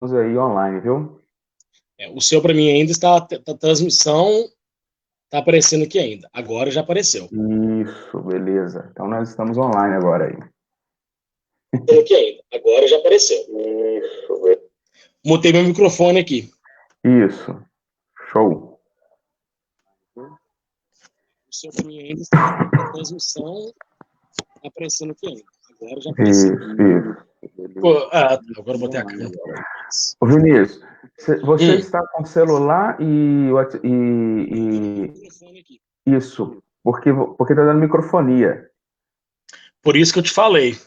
aí online, viu? O seu, para mim, ainda está. A transmissão está aparecendo aqui ainda. Agora já apareceu. Isso, beleza. Então nós estamos online agora aí. Tem aqui ainda. Agora já apareceu. Isso, Mutei meu microfone aqui. isso. Show. O seu, para mim, ainda está. A transmissão está aparecendo aqui ainda. Agora já apareceu. Isso. Pô, agora eu botei a câmera. Ô, Vinícius, você Hum. está com celular Microfone aqui. isso, porque tá dando microfonia. Por isso que eu te falei.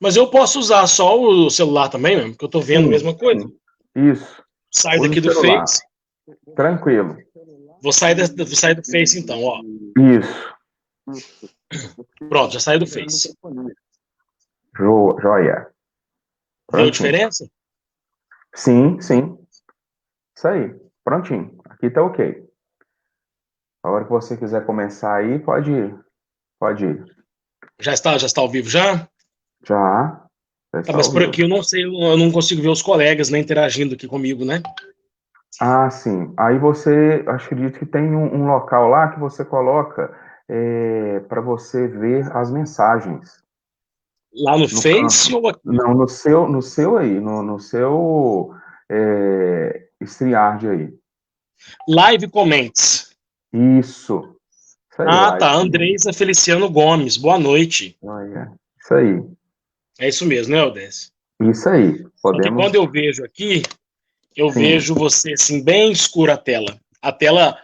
Mas eu posso usar só o celular também, mesmo, porque eu tô vendo a Sim, mesma coisa. sim. Isso. Sai Use o daqui do celular. Face. Tranquilo. Vou sair do Face então, ó. Isso. Pronto, já saí do Face. Joia. Deu Prontinho. diferença? Sim, sim. Isso aí. Prontinho. Aqui tá ok. A hora que você quiser começar aí, pode ir. Pode ir. Já está ao vivo já? Já. Já Tá, está mas ao por aqui vivo. eu não sei, eu não consigo ver os colegas, né, interagindo aqui comigo, né? Ah, sim. Aí você, acredito que tem um local lá que você coloca para você ver as mensagens Lá no no Face canto. ou aqui? Não, no seu aí, no seu StreamYard aí. Live Comments. Isso. Isso aí, Ah, live tá. também. Andreisa Feliciano Gomes. Boa noite. Olha, isso aí. É isso mesmo, né, Odés? Isso aí. Só que quando eu Podemos. vejo aqui, eu Sim. vejo você assim, bem escura a tela. A tela,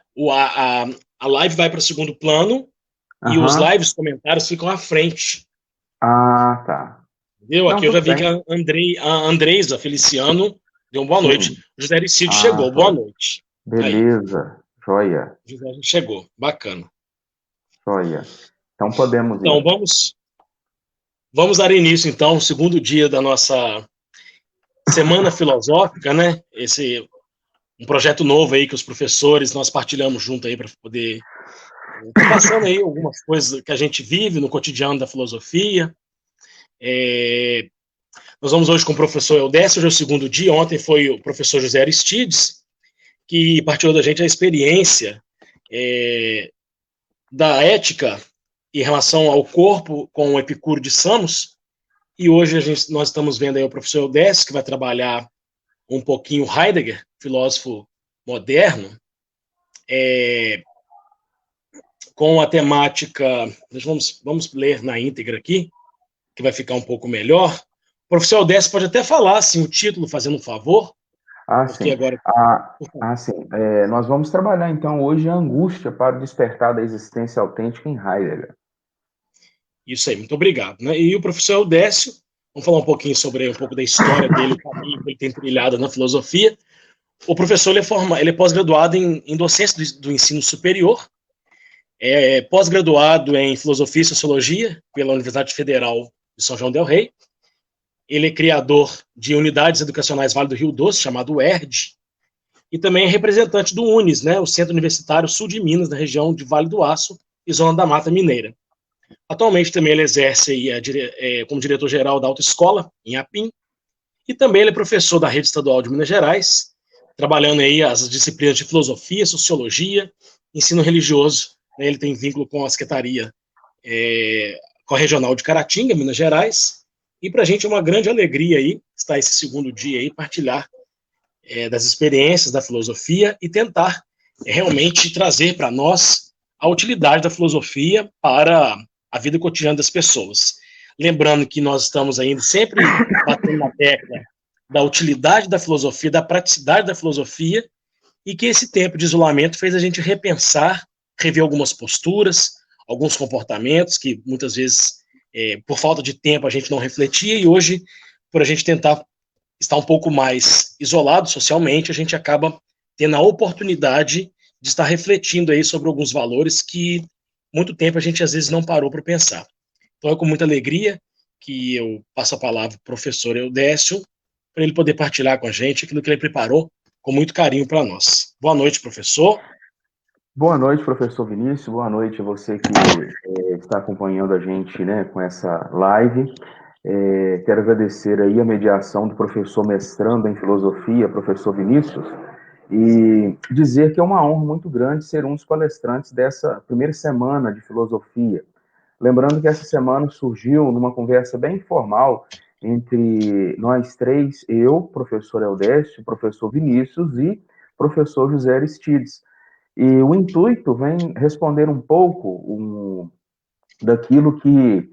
a live vai para o segundo plano e os Aham. lives comentários ficam à frente. Ah, tá. Entendeu? Não, Aqui eu já tudo vi que bem. A Andreisa Feliciano deu uma boa noite. Sim. O José Aristide Ah, chegou. Boa joia. noite. Aí, Beleza. Joia. o José chegou. Bacana. Joia. Então podemos Então, ir. vamos dar início, então, ao segundo dia da nossa Semana Filosófica, né? Esse um projeto novo aí que os professores nós partilhamos junto aí para poder tá passando aí algumas coisas que a gente vive no cotidiano da filosofia. É, nós vamos hoje com o professor Eudécio, hoje é o segundo dia. Ontem foi o professor José Aristides, que partilhou da gente a experiência é, da ética em relação ao corpo com o Epicuro de Samos. E hoje nós estamos vendo aí o professor Eudécio, que vai trabalhar um pouquinho Heidegger, filósofo moderno, é, com a temática. Vamos ler na íntegra aqui, que vai ficar um pouco melhor. O professor Eudécio pode até falar assim, o título, fazendo um favor, Ah, porque sim. agora. Sim. Nós vamos trabalhar então hoje a angústia para o despertar da existência autêntica em Heidegger. Isso aí, muito obrigado. Né? E o professor Eudécio, vamos falar um pouquinho sobre um pouco da história dele, o caminho que ele tem trilhado na filosofia. O professor ele é pós-graduado em docência do ensino superior, é pós-graduado em filosofia e sociologia pela Universidade Federal de São João del Rei. Ele é criador de unidades educacionais Vale do Rio Doce, chamado UERJ, e também é representante do UNES, né, o Centro Universitário Sul de Minas, na região de Vale do Aço e Zona da Mata Mineira. Atualmente também ele exerce como diretor-geral da Autoescola, em Apim, e também ele é professor da Rede Estadual de Minas Gerais, trabalhando aí as disciplinas de filosofia, sociologia, ensino religioso. Né, ele tem vínculo com a Secretaria, com a Regional de Caratinga, Minas Gerais, e para a gente é uma grande alegria aí estar esse segundo dia aí, partilhar das experiências da filosofia e tentar realmente trazer para nós a utilidade da filosofia para a vida cotidiana das pessoas. Lembrando que nós estamos ainda sempre batendo na tecla da utilidade da filosofia, da praticidade da filosofia, e que esse tempo de isolamento fez a gente repensar, rever algumas posturas, alguns comportamentos que muitas vezes, por falta de tempo, a gente não refletia, e hoje, por a gente tentar está um pouco mais isolado socialmente, a gente acaba tendo a oportunidade de estar refletindo aí sobre alguns valores que muito tempo a gente às vezes não parou para pensar. Então é com muita alegria que eu passo a palavra para o professor Eudécio, para ele poder partilhar com a gente aquilo que ele preparou com muito carinho para nós. Boa noite, professor. Boa noite, professor Vinícius. Boa noite a você que está acompanhando a gente, né, com essa live. Quero agradecer aí a mediação do professor mestrando em filosofia, professor Vinícius, e dizer que é uma honra muito grande ser um dos palestrantes dessa primeira semana de filosofia. Lembrando que essa semana surgiu numa conversa bem informal entre nós três, eu, professor Eudécio, professor Vinícius e professor José Aristides. E o intuito vem responder um pouco daquilo que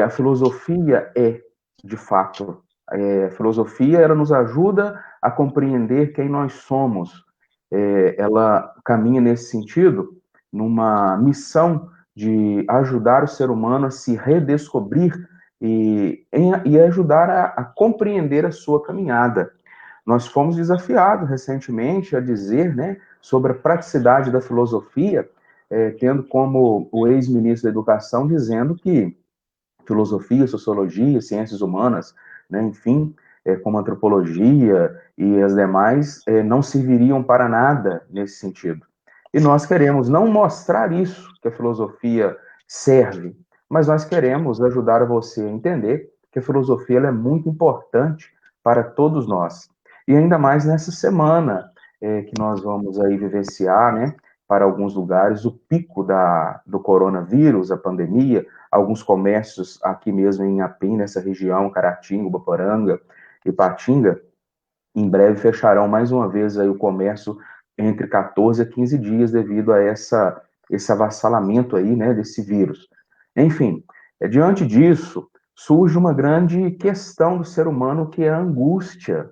a filosofia é, de fato. A filosofia, ela nos ajuda a compreender quem nós somos. Ela caminha nesse sentido, numa missão de ajudar o ser humano a se redescobrir e ajudar a compreender a sua caminhada. Nós fomos desafiados recentemente a dizer, né, sobre a praticidade da filosofia, tendo como o ex-ministro da Educação dizendo que filosofia, sociologia, ciências humanas, né, enfim, como antropologia e as demais, não serviriam para nada nesse sentido. E nós queremos não mostrar isso, que a filosofia serve, mas nós queremos ajudar você a entender que a filosofia ela é muito importante para todos nós. E ainda mais nessa semana que nós vamos aí vivenciar, né, para alguns lugares, o pico do coronavírus, a pandemia, alguns comércios aqui mesmo em Apim, nessa região, Caratinga, Boporanga e Patinga, em breve fecharão mais uma vez aí o comércio entre 14 a 15 dias devido a esse avassalamento aí, né, desse vírus. Enfim, diante disso, surge uma grande questão do ser humano que é a angústia.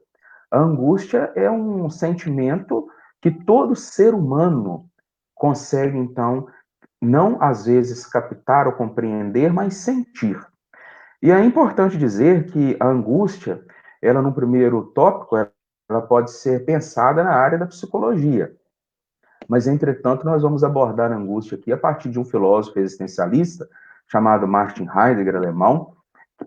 A angústia é um sentimento que todo ser humano consegue, então, não às vezes captar ou compreender, mas sentir. E é importante dizer que a angústia, ela no primeiro tópico, ela pode ser pensada na área da psicologia. Mas, entretanto, nós vamos abordar a angústia aqui a partir de um filósofo existencialista chamado Martin Heidegger, alemão,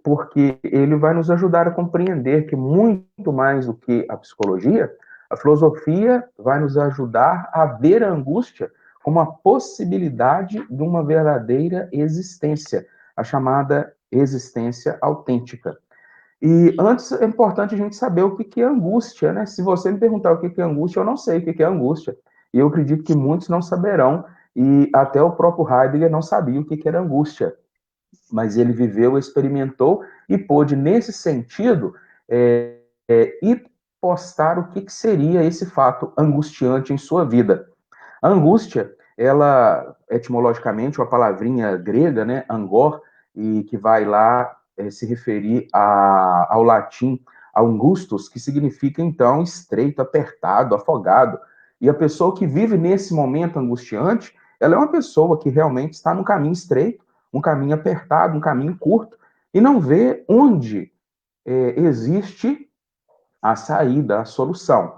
porque ele vai nos ajudar a compreender que muito mais do que a psicologia, a filosofia vai nos ajudar a ver a angústia como a possibilidade de uma verdadeira existência, a chamada existência autêntica. E antes é importante a gente saber o que é angústia, né? Se você me perguntar o que é angústia, eu não sei o que é angústia. E eu acredito que muitos não saberão, e até o próprio Heidegger não sabia o que era angústia. Mas ele viveu, experimentou e pôde, nesse sentido, ir postar o que seria esse fato angustiante em sua vida. A angústia, ela, etimologicamente, uma palavrinha grega, né, angor, e que vai lá se referir ao latim angustus, que significa, então, estreito, apertado, afogado. E a pessoa que vive nesse momento angustiante, ela é uma pessoa que realmente está no caminho estreito, um caminho apertado, um caminho curto, e não vê onde existe a saída, a solução.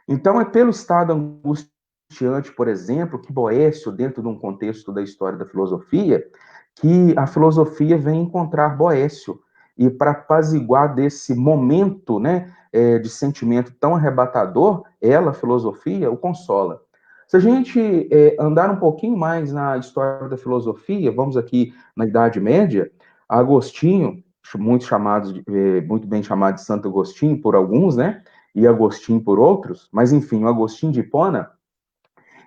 Então, é pelo estado angustiante, por exemplo, que Boécio, dentro de um contexto da história da filosofia, que a filosofia vem encontrar Boécio. E para apaziguar desse momento, né, de sentimento tão arrebatador, ela, a filosofia, o consola. Se a gente andar um pouquinho mais na história da filosofia, vamos aqui na Idade Média, Agostinho, muito bem chamado de Santo Agostinho por alguns, né? E Agostinho por outros, mas enfim, o Agostinho de Hipona,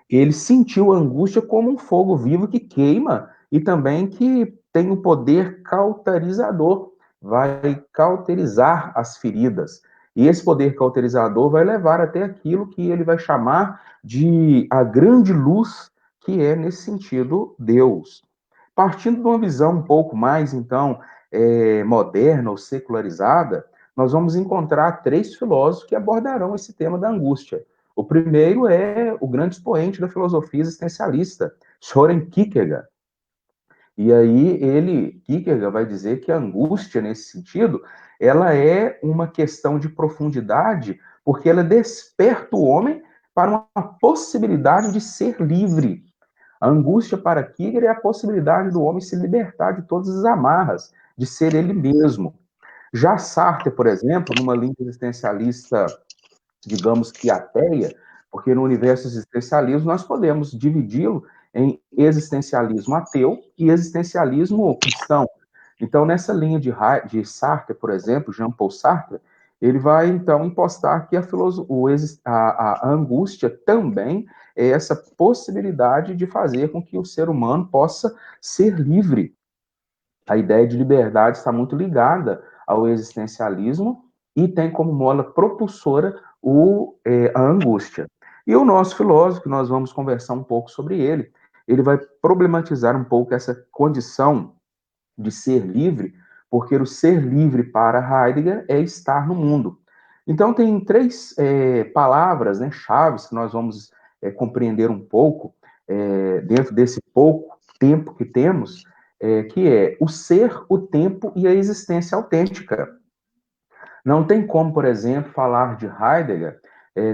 ele sentiu a angústia como um fogo vivo que queima e também que tem um poder cauterizador, vai cauterizar as feridas. E esse poder cauterizador vai levar até aquilo que ele vai chamar de a grande luz, que é, nesse sentido, Deus. Partindo de uma visão um pouco mais, então, moderna ou secularizada, nós vamos encontrar três filósofos que abordarão esse tema da angústia. O primeiro é o grande expoente da filosofia existencialista, Soren Kierkegaard. E aí Kierkegaard, vai dizer que a angústia, nesse sentido, ela é uma questão de profundidade, porque ela desperta o homem para uma possibilidade de ser livre. A angústia para Kierkegaard é a possibilidade do homem se libertar de todas as amarras, de ser ele mesmo. Já Sartre, por exemplo, numa linha existencialista, digamos que ateia, porque no universo existencialismo nós podemos dividi-lo em existencialismo ateu e existencialismo cristão. Então, nessa linha de Sartre, por exemplo, Jean-Paul Sartre, ele vai, então, impostar que a angústia também é essa possibilidade de fazer com que o ser humano possa ser livre. A ideia de liberdade está muito ligada ao existencialismo e tem como mola propulsora a angústia. E o nosso filósofo, que nós vamos conversar um pouco sobre ele vai problematizar um pouco essa condição de ser livre, porque o ser livre para Heidegger é estar no mundo. Então, tem três palavras, né, chaves, que nós vamos compreender um pouco, dentro desse pouco tempo que temos, que é o ser, o tempo e a existência autêntica. Não tem como, por exemplo, falar de Heidegger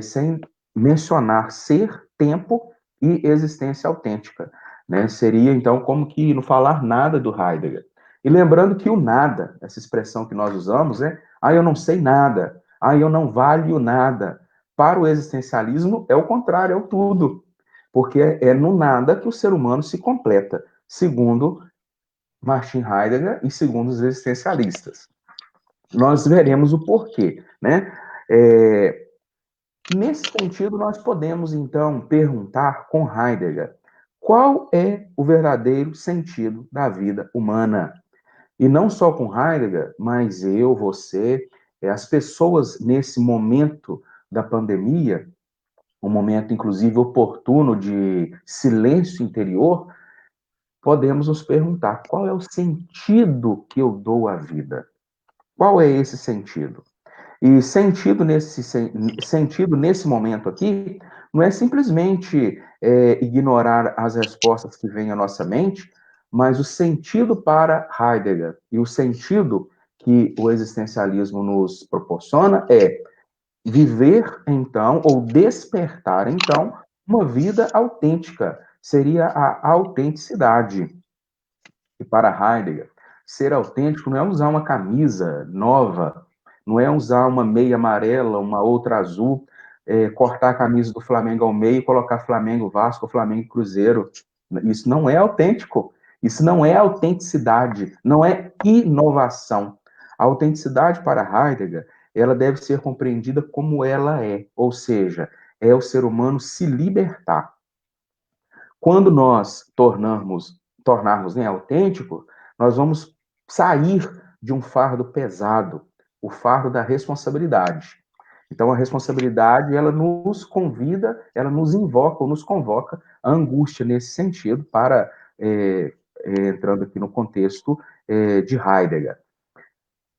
sem mencionar ser, tempo e existência autêntica. Né? Seria, então, como que não falar nada do Heidegger. E lembrando que o nada, essa expressão que nós usamos, eu não sei nada, eu não valho nada. Para o existencialismo, é o contrário, é o tudo. Porque é no nada que o ser humano se completa, segundo Martin Heidegger e segundo os existencialistas. Nós veremos o porquê, né? Nesse sentido, nós podemos, então, perguntar com Heidegger qual é o verdadeiro sentido da vida humana. E não só com Heidegger, mas eu, você, as pessoas nesse momento da pandemia, um momento, inclusive, oportuno de silêncio interior, podemos nos perguntar qual é o sentido que eu dou à vida? Qual é esse sentido? E sentido nesse momento aqui não é simplesmente ignorar as respostas que vêm à nossa mente, mas o sentido para Heidegger e o sentido que o existencialismo nos proporciona é viver, então, ou despertar, então, uma vida autêntica. Seria a autenticidade. E para Heidegger, ser autêntico não é usar uma camisa nova, não é usar uma meia amarela, uma outra azul, cortar a camisa do Flamengo ao meio e colocar Flamengo Vasco, Flamengo Cruzeiro. Isso não é autêntico. Isso não é autenticidade, não é inovação. A autenticidade para Heidegger, ela deve ser compreendida como ela é, ou seja, é o ser humano se libertar. Quando nós tornarmos autênticos, nós vamos sair de um fardo pesado, o fardo da responsabilidade. Então, a responsabilidade, ela nos convida, ela nos invoca ou nos convoca a angústia nesse sentido, para, entrando aqui no contexto de Heidegger.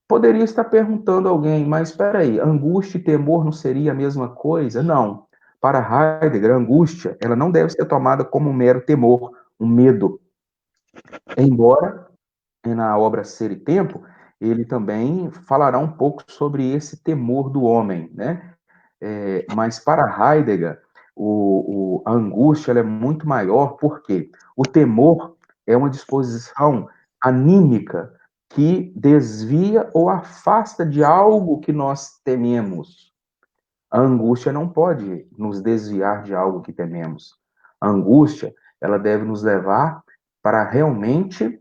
Poderia estar perguntando a alguém, mas espera aí, angústia e temor não seria a mesma coisa? Não. Para Heidegger, a angústia, ela não deve ser tomada como um mero temor, um medo. Embora, na obra Ser e Tempo, ele também falará um pouco sobre esse temor do homem, né? Mas para Heidegger, a angústia ela é muito maior, porque o temor é uma disposição anímica que desvia ou afasta de algo que nós tememos. A angústia não pode nos desviar de algo que tememos. A angústia, ela deve nos levar para realmente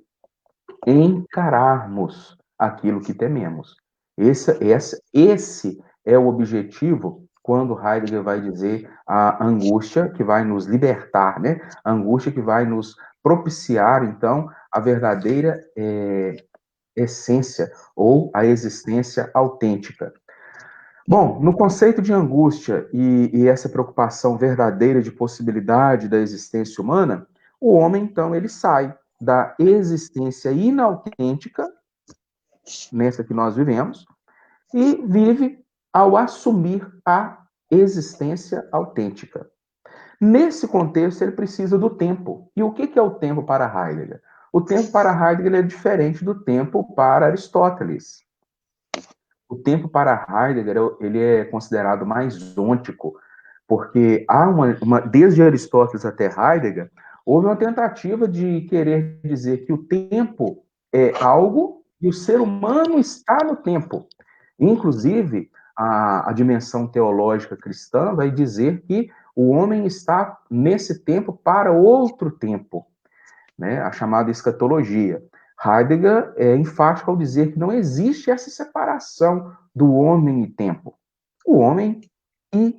encararmos aquilo que tememos. Esse é o objetivo quando Heidegger vai dizer a angústia que vai nos libertar, né? A angústia que vai nos propiciar, então, a verdadeira essência ou a existência autêntica. Bom, no conceito de angústia e essa preocupação verdadeira de possibilidade da existência humana, o homem, então, ele sai da existência inautêntica, nessa que nós vivemos, e vive ao assumir a existência autêntica. Nesse contexto, ele precisa do tempo. E o que é o tempo para Heidegger? O tempo para Heidegger é diferente do tempo para Aristóteles. O tempo para Heidegger ele é considerado mais ôntico, porque há desde Aristóteles até Heidegger, houve uma tentativa de querer dizer que o tempo é algo e o ser humano está no tempo. Inclusive, a dimensão teológica cristã vai dizer que o homem está nesse tempo para outro tempo, né? A chamada escatologia. Heidegger é enfático ao dizer que não existe essa separação do homem e tempo. O homem e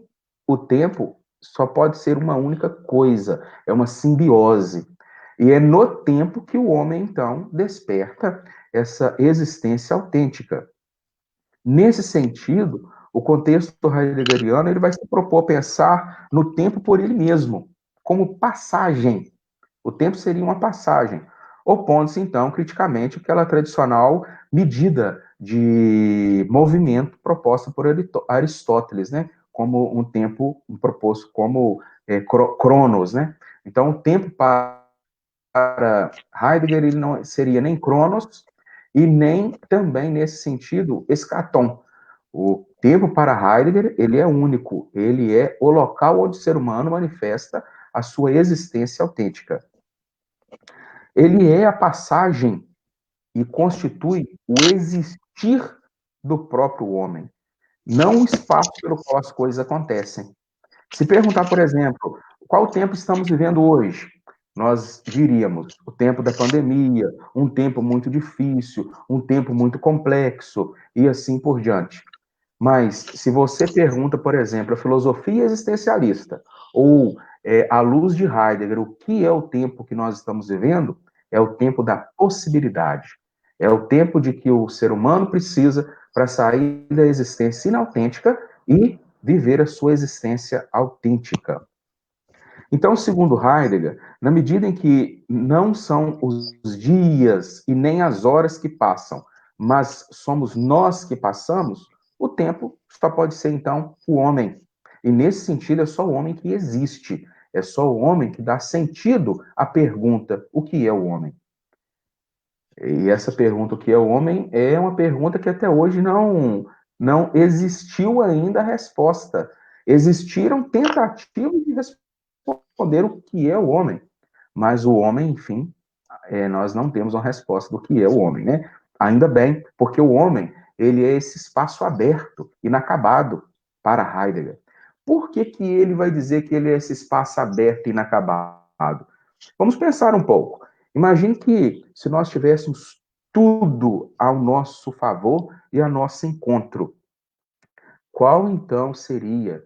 o tempo só pode ser uma única coisa, é uma simbiose. E é no tempo que o homem, então, desperta essa existência autêntica. Nesse sentido, o contexto heideggeriano ele vai se propor a pensar no tempo por ele mesmo, como passagem. O tempo seria uma passagem, opondo-se, então, criticamente àquela tradicional medida de movimento proposta por Aristóteles, né? Como um tempo proposto como cronos, né? Então, o tempo para Heidegger ele não seria nem cronos e nem também, nesse sentido, escatom. O tempo para Heidegger ele é único, ele é o local onde o ser humano manifesta a sua existência autêntica. Ele é a passagem e constitui o existir do próprio homem, não o espaço pelo qual as coisas acontecem. Se perguntar, por exemplo, qual tempo estamos vivendo hoje? Nós diríamos o tempo da pandemia, um tempo muito difícil, um tempo muito complexo e assim por diante. Mas se você pergunta, por exemplo, a filosofia existencialista ou à luz de Heidegger, o que é o tempo que nós estamos vivendo? É o tempo da possibilidade. É o tempo de que o ser humano precisa para sair da existência inautêntica e viver a sua existência autêntica. Então, segundo Heidegger, na medida em que não são os dias e nem as horas que passam, mas somos nós que passamos, o tempo só pode ser, então, o homem. E nesse sentido, é só o homem que existe. É só o homem que dá sentido à pergunta: o que é o homem? E essa pergunta, o que é o homem, é uma pergunta que até hoje não existiu ainda a resposta. Existiram tentativas de responder o que é o homem, mas o homem, enfim, nós não temos uma resposta do que é o homem, né? Ainda bem, porque o homem, ele é esse espaço aberto, inacabado para Heidegger. Por que que ele vai dizer que ele é esse espaço aberto e inacabado? Vamos pensar um pouco. Imagine que se nós tivéssemos tudo ao nosso favor e a nosso encontro, qual então seria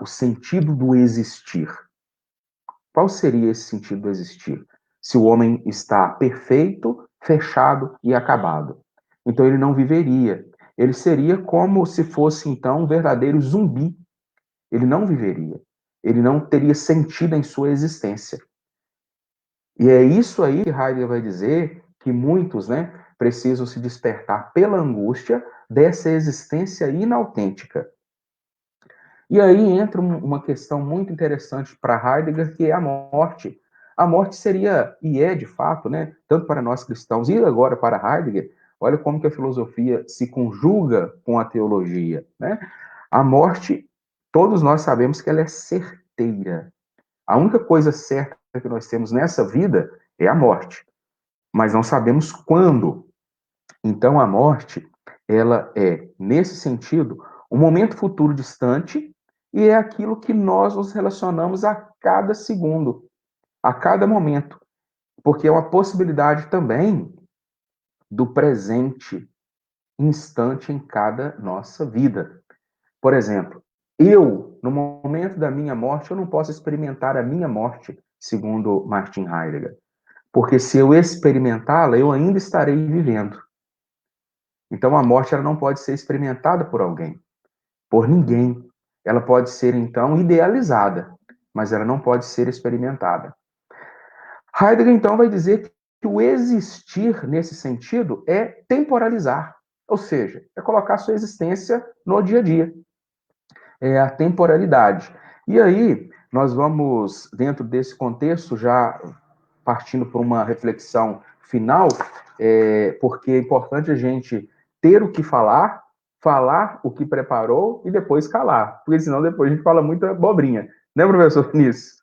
o sentido do existir? Qual seria esse sentido do existir? Se o homem está perfeito, fechado e acabado. Então ele não viveria. Ele seria como se fosse então um verdadeiro zumbi. Ele não viveria. Ele não teria sentido em sua existência. E é isso aí que Heidegger vai dizer que muitos, né, precisam se despertar pela angústia dessa existência inautêntica. E aí entra uma questão muito interessante para Heidegger, que é a morte. A morte seria, e é de fato, né, tanto para nós cristãos e agora para Heidegger, olha como que a filosofia se conjuga com a teologia, né? A morte, todos nós sabemos que ela é certeira. A única coisa certa que nós temos nessa vida é a morte, mas não sabemos quando. Então a morte, ela é, nesse sentido, um momento futuro distante e é aquilo que nós nos relacionamos a cada segundo, a cada momento, porque é uma possibilidade também do presente instante em cada nossa vida. Por exemplo, eu, no momento da minha morte, eu não posso experimentar a minha morte, segundo Martin Heidegger, porque se eu experimentá-la, eu ainda estarei vivendo. Então a morte ela não pode ser experimentada por alguém, por ninguém. Ela pode ser então idealizada, mas ela não pode ser experimentada. Heidegger então vai dizer que o existir nesse sentido é temporalizar, ou seja, é colocar sua existência no dia a dia. É a temporalidade. E aí nós vamos dentro desse contexto já partindo para uma reflexão final, porque é importante a gente ter o que falar, falar o que preparou e depois calar, porque senão depois a gente fala muita abobrinha, né, professor Vinícius?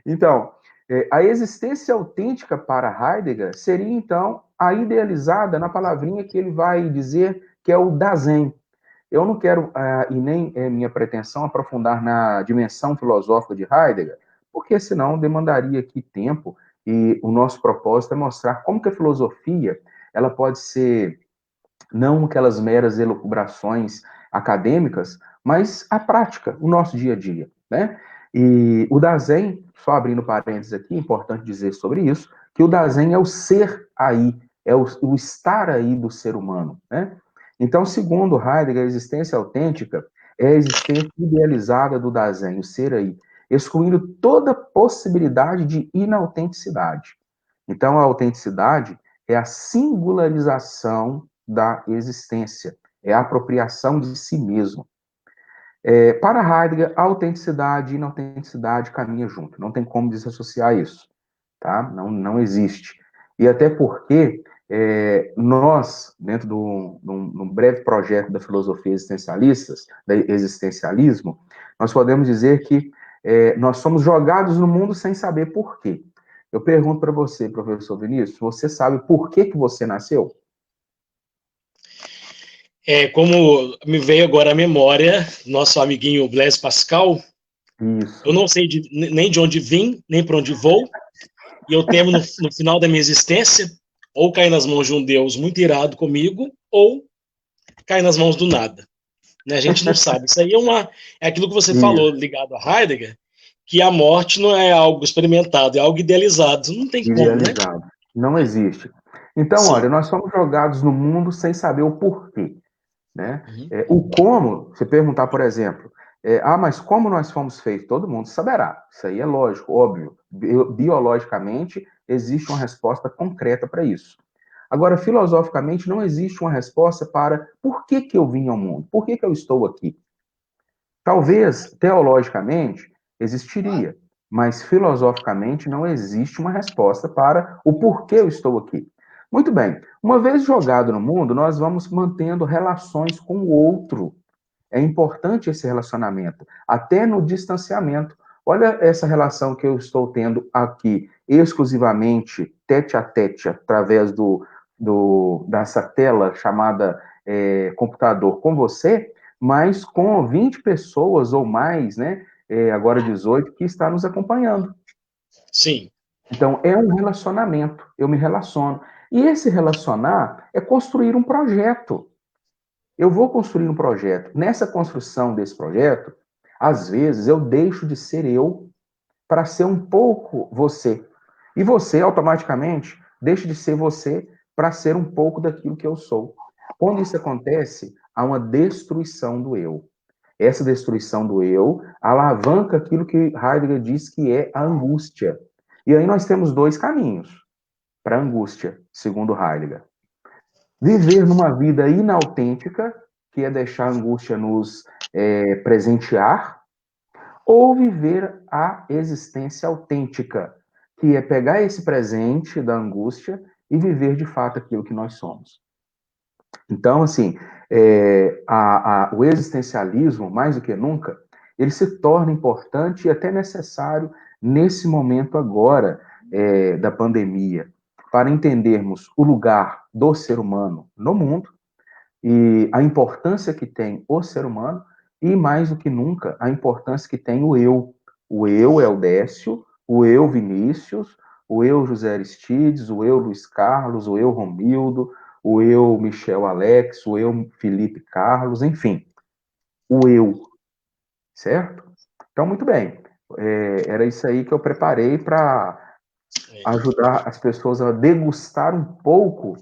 Então, a existência autêntica para Heidegger seria, então, a idealizada na palavrinha que ele vai dizer que é o Dasein. Eu não quero, e nem é minha pretensão, aprofundar na dimensão filosófica de Heidegger, porque senão demandaria aqui tempo e o nosso propósito é mostrar como que a filosofia ela pode ser não aquelas meras elucubrações acadêmicas, mas a prática, o nosso dia a dia, né? E o Dasein, só abrindo parênteses aqui, é importante dizer sobre isso, que o Dasein é o ser aí, é o estar aí do ser humano, né? Então, segundo Heidegger, a existência autêntica é a existência idealizada do Dasein, o ser aí, excluindo toda possibilidade de inautenticidade. Então, a autenticidade é a singularização da existência, é a apropriação de si mesmo. Para Heidegger, a autenticidade e inautenticidade caminham junto, não tem como desassociar isso, tá? Não existe. E até porque nós, dentro de um breve projeto da filosofia existencialistas, da existencialismo, nós podemos dizer que nós somos jogados no mundo sem saber por quê. Eu pergunto para você, professor Vinícius, você sabe por que você nasceu? Como me veio agora à memória, nosso amiguinho Blaise Pascal, Isso. eu não sei nem de onde vim, nem para onde vou, e eu temo no final da minha existência ou cair nas mãos de um Deus muito irado comigo, ou cair nas mãos do nada. Né? A gente não sabe. Isso aí é aquilo que você falou ligado a Heidegger, que a morte não é algo experimentado, é algo idealizado. Não tem como, né? Idealizado. Não existe. Então, Sim. olha, nós somos jogados no mundo sem saber o porquê. Né? Uhum. O como, você perguntar, por exemplo, mas como nós fomos feitos? Todo mundo saberá. Isso aí é lógico, óbvio. Biologicamente, existe uma resposta concreta para isso. Agora, filosoficamente, não existe uma resposta para por que eu vim ao mundo? Por que eu estou aqui? Talvez, teologicamente, existiria, mas filosoficamente não existe uma resposta para o porquê eu estou aqui. Muito bem, uma vez jogado no mundo, nós vamos mantendo relações com o outro. É importante esse relacionamento, até no distanciamento. Olha essa relação que eu estou tendo aqui, exclusivamente tete a tete, através dessa tela chamada computador com você, mas com 20 pessoas ou mais, né? Agora 18, que está nos acompanhando. Sim. Então, é um relacionamento, eu me relaciono. E esse relacionar é construir um projeto. Eu vou construir um projeto. Nessa construção desse projeto, às vezes eu deixo de ser eu para ser um pouco você. E você, automaticamente, deixa de ser você para ser um pouco daquilo que eu sou. Quando isso acontece, há uma destruição do eu. Essa destruição do eu alavanca aquilo que Heidegger diz que é a angústia. E aí nós temos dois caminhos para a angústia, segundo Heidegger. Viver numa vida inautêntica, que é deixar a angústia nos presentear, ou viver a existência autêntica, que é pegar esse presente da angústia e viver de fato aquilo que nós somos. Então, assim, o existencialismo, mais do que nunca, ele se torna importante e até necessário nesse momento agora da pandemia, para entendermos o lugar do ser humano no mundo e a importância que tem o ser humano e, mais do que nunca, a importância que tem o eu. O eu é o Décio, o eu Vinícius, o eu José Aristides, o eu Luiz Carlos, o eu Romildo, o eu Michel Alex, o eu Felipe Carlos, enfim, o eu, certo? Então, muito bem. Era isso aí que eu preparei para ajudar as pessoas a degustar um pouco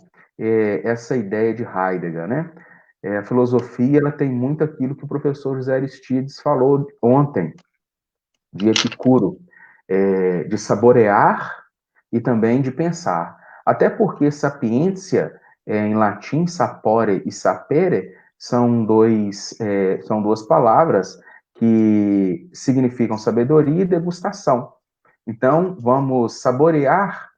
essa ideia de Heidegger, né? A filosofia ela tem muito aquilo que o professor José Aristides falou ontem, de Epicuro, de saborear e também de pensar. Até porque sapiência, em latim, sapore e sapere, são duas palavras que significam sabedoria e degustação. Então, vamos saborear,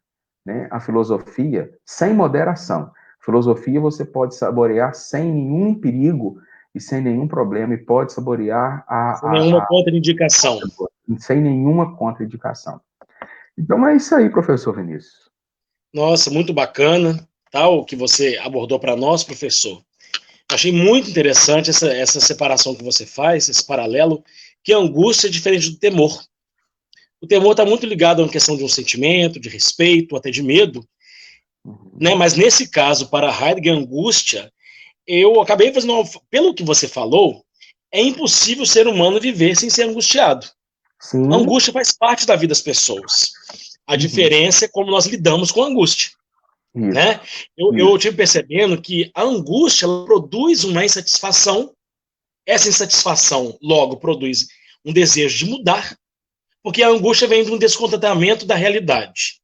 né, a filosofia sem moderação. Filosofia você pode saborear sem nenhum perigo e sem nenhum problema, e pode saborear Sem nenhuma contraindicação. sem nenhuma contraindicação. Então é isso aí, professor Vinícius. Nossa, muito bacana, o que você abordou para nós, professor. Achei muito interessante essa separação que você faz, esse paralelo, que a angústia é diferente do temor. o temor está muito ligado a uma questão de um sentimento, de respeito, até de medo, né? Mas nesse caso, para Heidegger, angústia, eu acabei fazendo, pelo que você falou, é impossível o ser humano viver sem ser angustiado. A Sim. angústia faz parte da vida das pessoas. A diferença é como nós lidamos com a angústia. Isso. Né? Eu tive percebendo que a angústia ela produz uma insatisfação, essa insatisfação logo produz um desejo de mudar, porque a angústia vem de um descontentamento da realidade.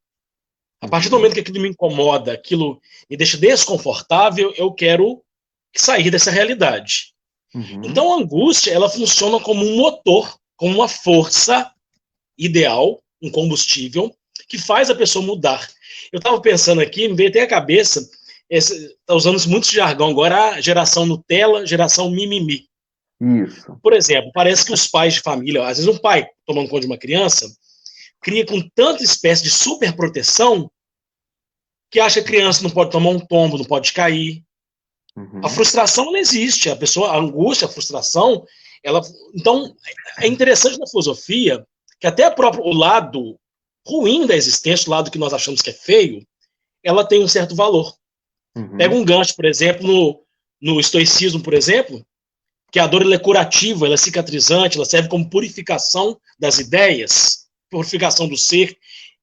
A partir do momento que aquilo me incomoda, aquilo me deixa desconfortável, eu quero sair dessa realidade. Então a angústia ela funciona como um motor, como uma força ideal, um combustível, que faz a pessoa mudar. Eu estava pensando aqui, me veio até a cabeça, está usando muito jargão agora, a geração Nutella, geração mimimi. Isso. Por exemplo, parece que os pais de família, às vezes um pai tomando conta de uma criança, cria com tanta espécie de superproteção que acha que a criança não pode tomar um tombo, não pode cair. A frustração não existe, a pessoa, a angústia, a frustração, ela. Então, é interessante na filosofia que até o lado ruim da existência, o lado que nós achamos que é feio, ela tem um certo valor. Pega um gancho, por exemplo, no estoicismo, por exemplo, que a dor ela é curativa, ela é cicatrizante, ela serve como purificação das ideias, purificação do ser.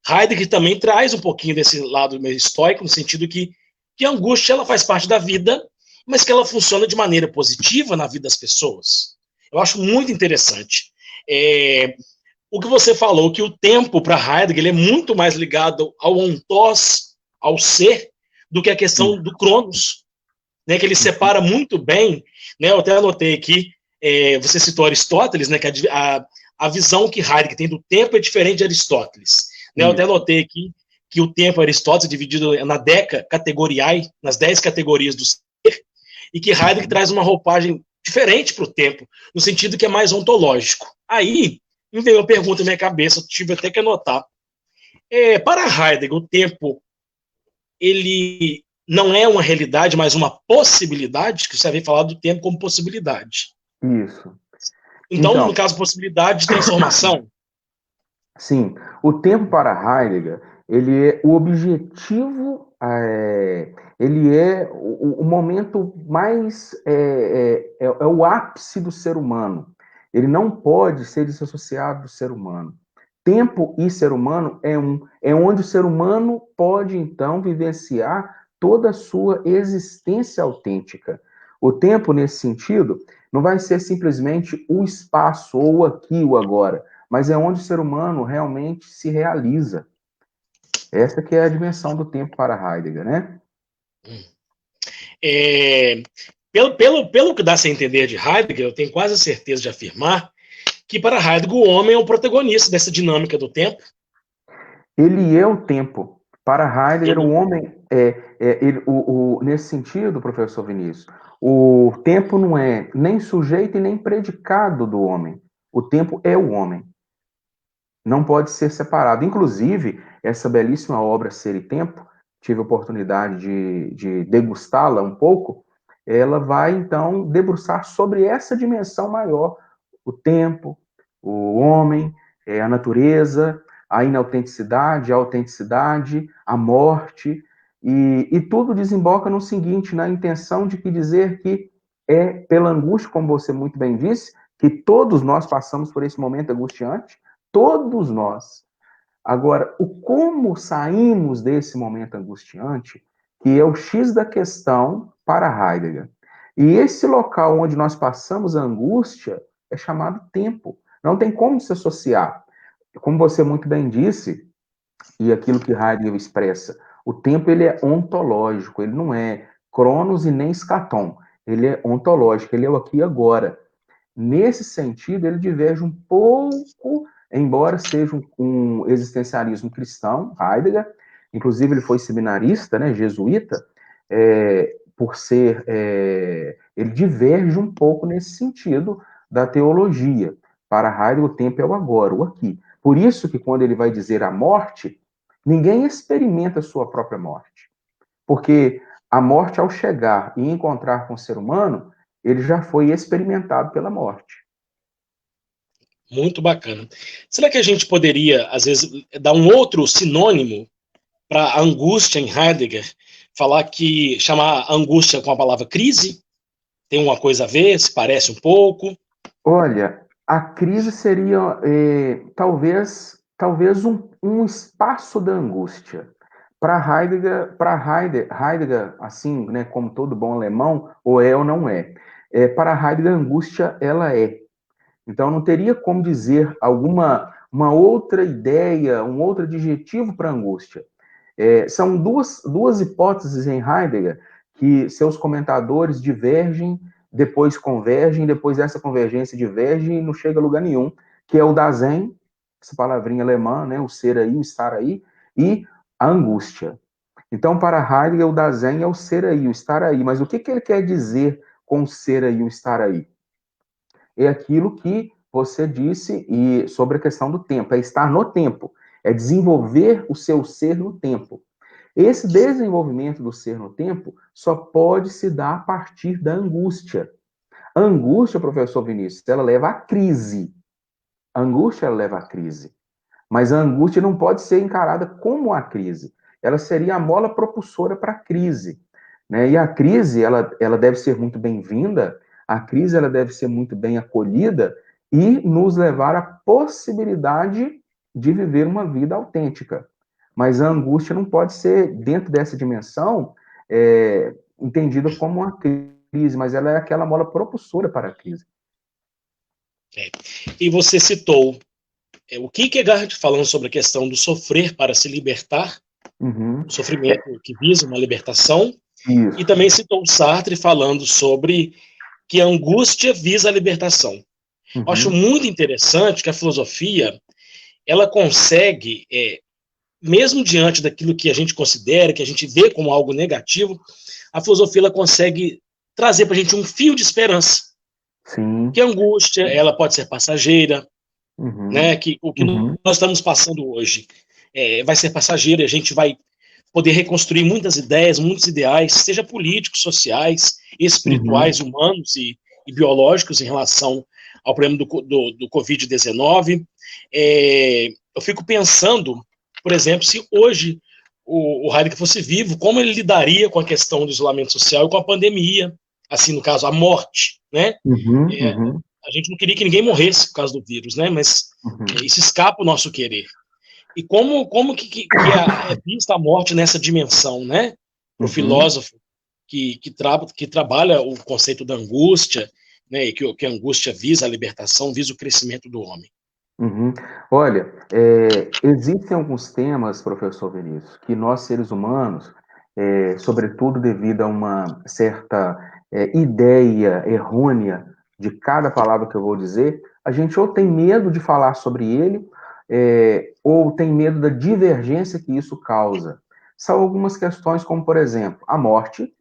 Heidegger também traz um pouquinho desse lado meio estoico, no sentido que a angústia ela faz parte da vida, mas que ela funciona de maneira positiva na vida das pessoas. Eu acho muito interessante. O que você falou, que o tempo para Heidegger ele é muito mais ligado ao ontós, ao ser, do que a questão do cronos, né, que ele separa muito bem, né, eu até anotei aqui, você citou Aristóteles, né, que a visão que Heidegger tem do tempo é diferente de Aristóteles. Né, eu até anotei aqui que o tempo Aristóteles é dividido na categoriae, nas 10 categorias do ser, e que Heidegger traz uma roupagem diferente para o tempo, no sentido que é mais ontológico. Aí, me veio uma pergunta na minha cabeça, eu tive até que anotar. Para Heidegger, o tempo, ele não é uma realidade, mas uma possibilidade, que você havia falado do tempo como possibilidade. Isso. Então, no caso, possibilidade de transformação. Sim, o tempo para Heidegger, ele é o objetivo, ele é o momento mais, é o ápice do ser humano. Ele não pode ser desassociado do ser humano. Tempo e ser humano é onde o ser humano pode, então, vivenciar toda a sua existência autêntica. O tempo, nesse sentido, não vai ser simplesmente o espaço, ou o aqui, o agora, mas é onde o ser humano realmente se realiza. Essa que é a dimensão do tempo para Heidegger, né? Pelo que dá-se a entender de Heidegger, eu tenho quase a certeza de afirmar que para Heidegger o homem é o protagonista dessa dinâmica do tempo. Ele é o tempo. Para Heidegger, o homem nesse sentido, professor Vinícius, o tempo não é nem sujeito e nem predicado do homem. O tempo é o homem. Não pode ser separado. Inclusive, essa belíssima obra Ser e Tempo, tive a oportunidade de degustá-la um pouco, ela vai, então, debruçar sobre essa dimensão maior, o tempo, o homem, a natureza, a inautenticidade, a autenticidade, a morte, e tudo desemboca no seguinte, na intenção de que dizer que é pela angústia, como você muito bem disse, que todos nós passamos por esse momento angustiante, todos nós. Agora, o como saímos desse momento angustiante, que é o X da questão para Heidegger. E esse local onde nós passamos a angústia é chamado tempo. Não tem como se associar. Como você muito bem disse, e aquilo que Heidegger expressa, o tempo ele é ontológico, ele não é cronos e nem escatom. Ele é ontológico, ele é o aqui e agora. Nesse sentido, ele diverge um pouco, embora seja um existencialismo cristão, Heidegger, inclusive ele foi seminarista, né, jesuíta, por ser, ele diverge um pouco nesse sentido da teologia. Para Heidegger, o tempo é o agora, o aqui. Por isso que quando ele vai dizer a morte, ninguém experimenta a sua própria morte. Porque a morte, ao chegar e encontrar com o ser humano, ele já foi experimentado pela morte. Muito bacana. Será que a gente poderia, às vezes, dar um outro sinônimo para angústia em Heidegger? Falar que chamar angústia com a palavra crise? Tem uma coisa a ver? Se parece um pouco? Olha, a crise seria talvez um espaço da angústia. Heidegger, assim, né, como todo bom alemão, ou é ou não é. Para Heidegger, a angústia, ela é. Então, não teria como dizer uma outra ideia, um outro adjetivo para angústia. São duas hipóteses em Heidegger que seus comentadores divergem, depois convergem, depois essa convergência diverge e não chega a lugar nenhum, que é o Dasein, essa palavrinha alemã, né, o ser aí, o estar aí, e a angústia. Então, para Heidegger, o Dasein é o ser aí, o estar aí. Mas o que ele quer dizer com o ser aí, o estar aí? É aquilo que você disse e sobre a questão do tempo, é estar no tempo, é desenvolver o seu ser no tempo. Esse desenvolvimento do ser no tempo só pode se dar a partir da angústia. A angústia, professor Vinícius, ela leva à crise. A angústia ela leva à crise. Mas a angústia não pode ser encarada como a crise. Ela seria a mola propulsora para a crise. Né? E a crise, ela deve ser muito bem-vinda, a crise ela deve ser muito bem acolhida e nos levar à possibilidade de viver uma vida autêntica. Mas a angústia não pode ser, dentro dessa dimensão, entendida como uma crise, mas ela é aquela mola propulsora para a crise. E você citou o Kierkegaard falando sobre a questão do sofrer para se libertar, o sofrimento que visa uma libertação, Isso. e também citou o Sartre falando sobre que a angústia visa a libertação. Eu acho muito interessante que a filosofia ela consegue, mesmo diante daquilo que a gente considera, que a gente vê como algo negativo, a filosofia ela consegue trazer para a gente um fio de esperança. Sim. Que a angústia ela pode ser passageira, né? Que o que nós estamos passando hoje vai ser passageiro e a gente vai poder reconstruir muitas ideias, muitos ideais, seja políticos, sociais, espirituais, humanos e biológicos em relação ao problema do Covid-19. Eu fico pensando, por exemplo, se hoje o Heidegger fosse vivo, como ele lidaria com a questão do isolamento social e com a pandemia, assim, no caso, a morte, né? A gente não queria que ninguém morresse por causa do vírus, né? Mas isso escapa o nosso querer. E como que é vista a morte nessa dimensão, né? Para o filósofo que trabalha o conceito da angústia, né? E que a angústia visa a libertação, visa o crescimento do homem. Olha, existem alguns temas, professor Vinícius, que nós seres humanos, sobretudo devido a uma certa ideia errônea de cada palavra que eu vou dizer, a gente ou tem medo de falar sobre ele, ou tem medo da divergência que isso causa. São algumas questões como, por exemplo, a morte,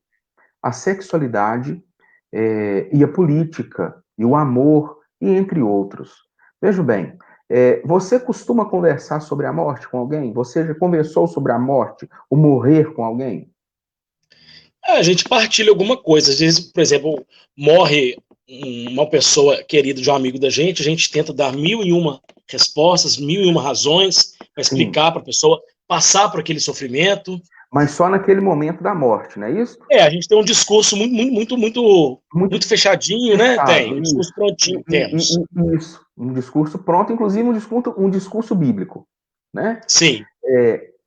a sexualidade, e a política, e o amor, e entre outros. Veja bem, você costuma conversar sobre a morte com alguém? Você já conversou sobre a morte, o morrer com alguém? A gente partilha alguma coisa. Às vezes, por exemplo, morre uma pessoa querida de um amigo da gente, a gente tenta dar 1001 respostas, 1001 razões para explicar para a pessoa passar por aquele sofrimento. Mas só naquele momento da morte, não é isso? A gente tem um discurso muito fechadinho, né? Tem um discurso prontinho, temos. Isso, um discurso pronto, inclusive um discurso bíblico, né? Sim.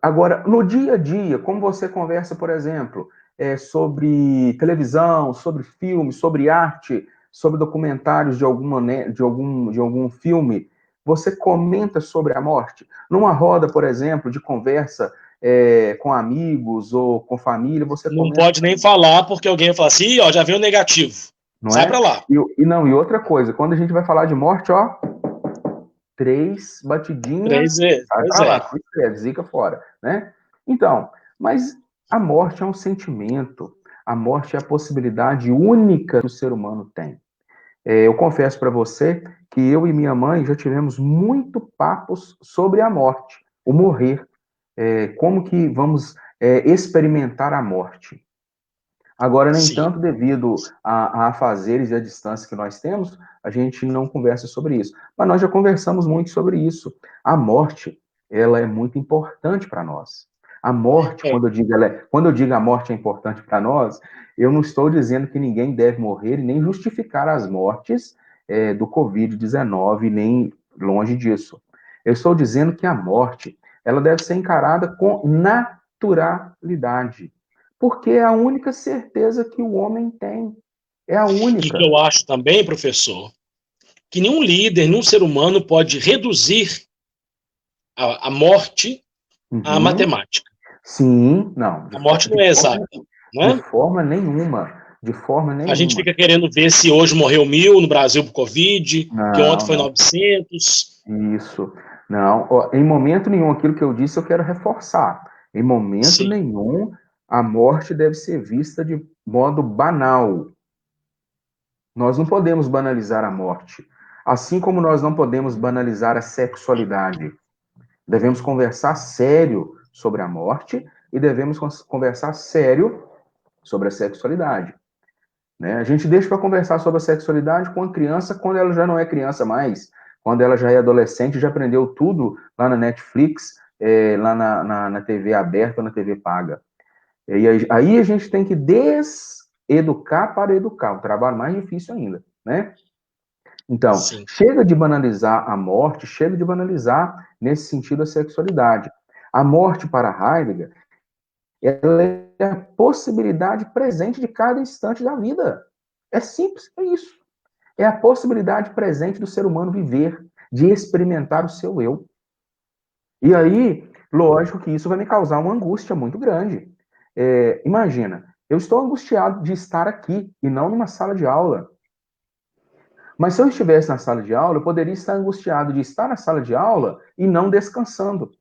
Agora, no dia a dia, como você conversa, por exemplo, sobre televisão, sobre filme, sobre arte, sobre documentários de algum filme, você comenta sobre a morte? Numa roda, por exemplo, de conversa com amigos ou com família, você não pode nem falar, porque alguém vai falar assim, ó, já veio o negativo. Não sai para lá. E outra coisa, quando a gente vai falar de morte, ó, 3 batidinhas, 3 vezes, sai pra lá, zica fora, né? Então, mas a morte é um sentimento, a morte é a possibilidade única que o ser humano tem. Eu confesso para você que eu e minha mãe já tivemos muito papos sobre a morte, o morrer, como que vamos experimentar a morte. Agora, nem Sim. tanto devido a afazeres e a distância que nós temos, a gente não conversa sobre isso. Mas nós já conversamos muito sobre isso. A morte, ela é muito importante para nós. A morte, É, quando eu digo a morte é importante para nós, eu não estou dizendo que ninguém deve morrer e nem justificar as mortes do Covid-19, nem longe disso. Eu estou dizendo que a morte, ela deve ser encarada com naturalidade, porque é a única certeza que o homem tem. É a e única. que eu acho também, professor, que nenhum líder, nenhum ser humano pode reduzir a morte à Uhum. matemática. Sim, não, A morte não é exata, de né? forma nenhuma. De forma A gente nenhuma. fica querendo ver se hoje morreu 1.000 no Brasil por Covid, que ontem Não, foi não. 900. Isso. Não, ó, em momento nenhum, aquilo que eu disse, eu quero reforçar. Em momento Sim, nenhum, a morte deve ser vista de modo banal. Nós não podemos banalizar a morte. Assim como nós não podemos banalizar a sexualidade. Devemos conversar sério sobre a morte e devemos conversar sério sobre a sexualidade. Né? A gente deixa para conversar sobre a sexualidade com a criança quando ela já não é criança mais, quando ela já é adolescente, já aprendeu tudo lá na Netflix, lá na TV aberta, na TV paga. E aí a gente tem que deseducar para educar, um trabalho mais difícil ainda, né? Então, sim. chega de banalizar a morte, chega de banalizar, nesse sentido, a sexualidade. A morte para Heidegger, ela é a possibilidade presente de cada instante da vida. É simples, é isso. É a possibilidade presente do ser humano viver, de experimentar o seu eu. E aí, lógico que isso vai me causar uma angústia muito grande. Imagina, eu estou angustiado de estar aqui e não numa sala de aula. Mas se eu estivesse na sala de aula, eu poderia estar angustiado de estar na sala de aula e não descansando.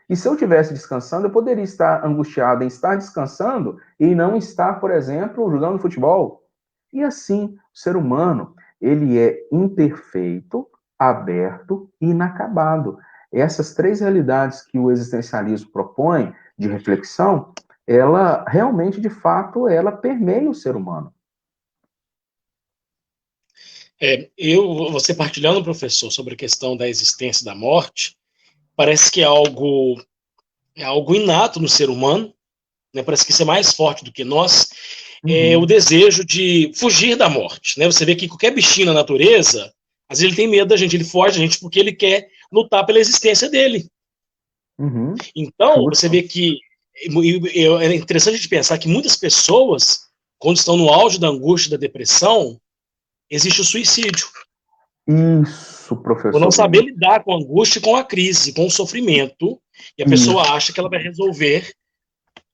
E se eu estivesse descansando, eu poderia estar angustiado em estar descansando e não estar, por exemplo, jogando futebol. E assim, o ser humano, ele é imperfeito, aberto e inacabado. Essas três realidades que o existencialismo propõe de reflexão, ela realmente, de fato, ela permeia o ser humano. Você partilhando, professor, sobre a questão da existência e da morte, parece que é algo inato no ser humano, né? Parece que isso é mais forte do que nós, é o Uhum, desejo de fugir da morte, né? Você vê que qualquer bichinho na natureza, às vezes ele tem medo da gente, ele foge da gente porque ele quer lutar pela existência dele. uhum, Então, você justo. vê que é interessante de pensar que muitas pessoas, quando estão no auge da angústia e da depressão, existe o suicídio. Isso, Por não professor saber Vinícius. lidar com a angústia, com a crise, com o sofrimento, e a pessoa Isso, acha que ela vai resolver.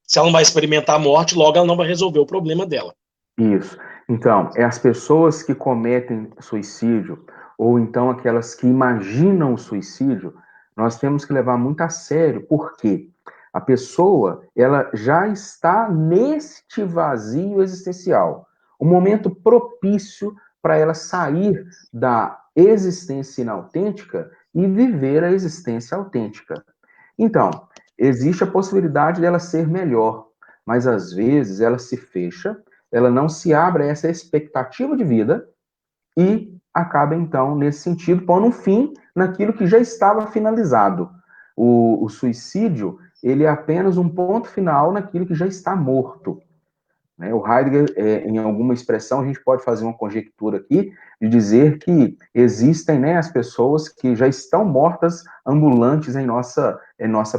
Se ela não vai experimentar a morte, logo ela não vai resolver o problema dela. isso. Então, é as pessoas que cometem suicídio, ou então aquelas que imaginam o suicídio, nós temos que levar muito a sério, porque a pessoa, ela já está neste vazio existencial, o momento propício para ela sair da existência inautêntica e viver a existência autêntica. Então, existe a possibilidade dela ser melhor, mas às vezes ela se fecha, ela não se abre a essa expectativa de vida e acaba, então, nesse sentido, pondo um fim naquilo que já estava finalizado. O suicídio, ele é apenas um ponto final naquilo que já está morto. Né? O Heidegger, em alguma expressão, a gente pode fazer uma conjectura aqui de dizer que existem, né, as pessoas que já estão mortas, ambulantes em nossa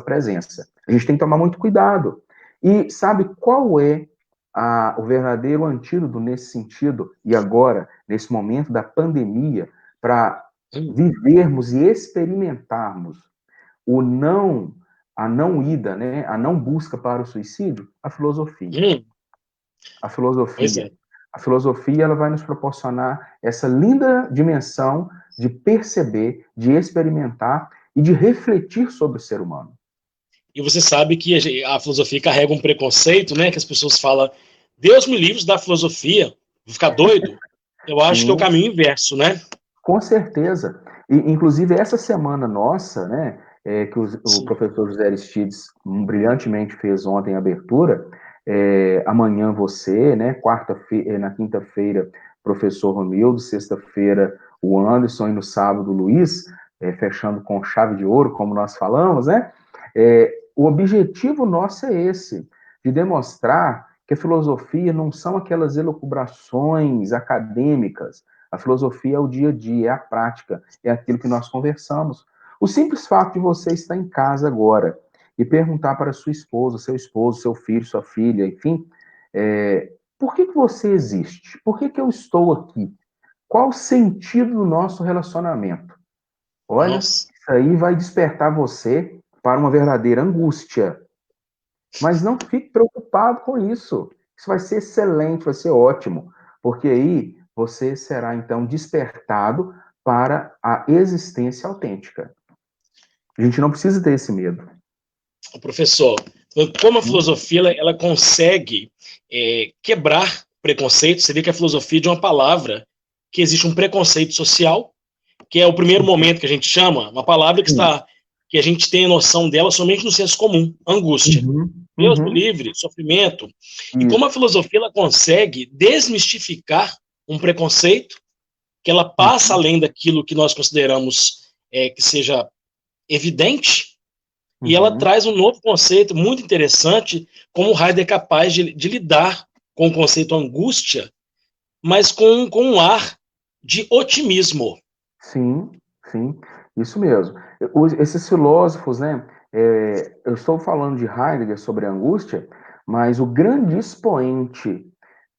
presença. A gente tem que tomar muito cuidado. E sabe qual é o verdadeiro antídoto nesse sentido, e agora, nesse momento da pandemia, para vivermos e experimentarmos o não, a não ida, né, a não busca para o suicídio? A filosofia. Hum, A pois filosofia. é. A filosofia ela vai nos proporcionar essa linda dimensão de perceber, de experimentar e de refletir sobre o ser humano. E você sabe que a filosofia carrega um preconceito, né? Que as pessoas falam, Deus me livre da filosofia, vou ficar doido. Eu acho que é o Sim, caminho inverso, né? com certeza. E, inclusive, essa semana nossa, né, que o Sim. professor José Aristides brilhantemente fez ontem a abertura, amanhã você, né? Quarta-feira, na quinta-feira, professor Romildo, sexta-feira o Anderson e no sábado o Luiz, fechando com chave de ouro, como nós falamos, né? O objetivo nosso é esse, de demonstrar que a filosofia não são aquelas elucubrações acadêmicas. A filosofia é o dia a dia, é a prática, é aquilo que nós conversamos. O simples fato de você estar em casa agora e perguntar para sua esposa, seu esposo, seu filho, sua filha, enfim, por que você existe? Por que eu estou aqui? Qual o sentido do nosso relacionamento? Olha, Nossa. isso aí vai despertar você para uma verdadeira angústia. Mas não fique preocupado com isso. Isso vai ser excelente, vai ser ótimo, porque aí você será então despertado para a existência autêntica. A gente não precisa ter esse medo. Professor, como a filosofia ela consegue quebrar preconceito, você vê que a filosofia é de uma palavra que existe um preconceito social, que é o primeiro momento que a gente chama, uma palavra que a gente tem a noção dela somente no senso comum, angústia. Deus me livre, sofrimento. E como a filosofia ela consegue desmistificar um preconceito, que ela passa além daquilo que nós consideramos que seja evidente, e ela traz um novo conceito muito interessante, como o Heidegger é capaz de lidar com o conceito angústia, mas com um ar de otimismo. Sim, sim, isso mesmo. Esses filósofos, né? Eu estou falando de Heidegger sobre a angústia, mas o grande expoente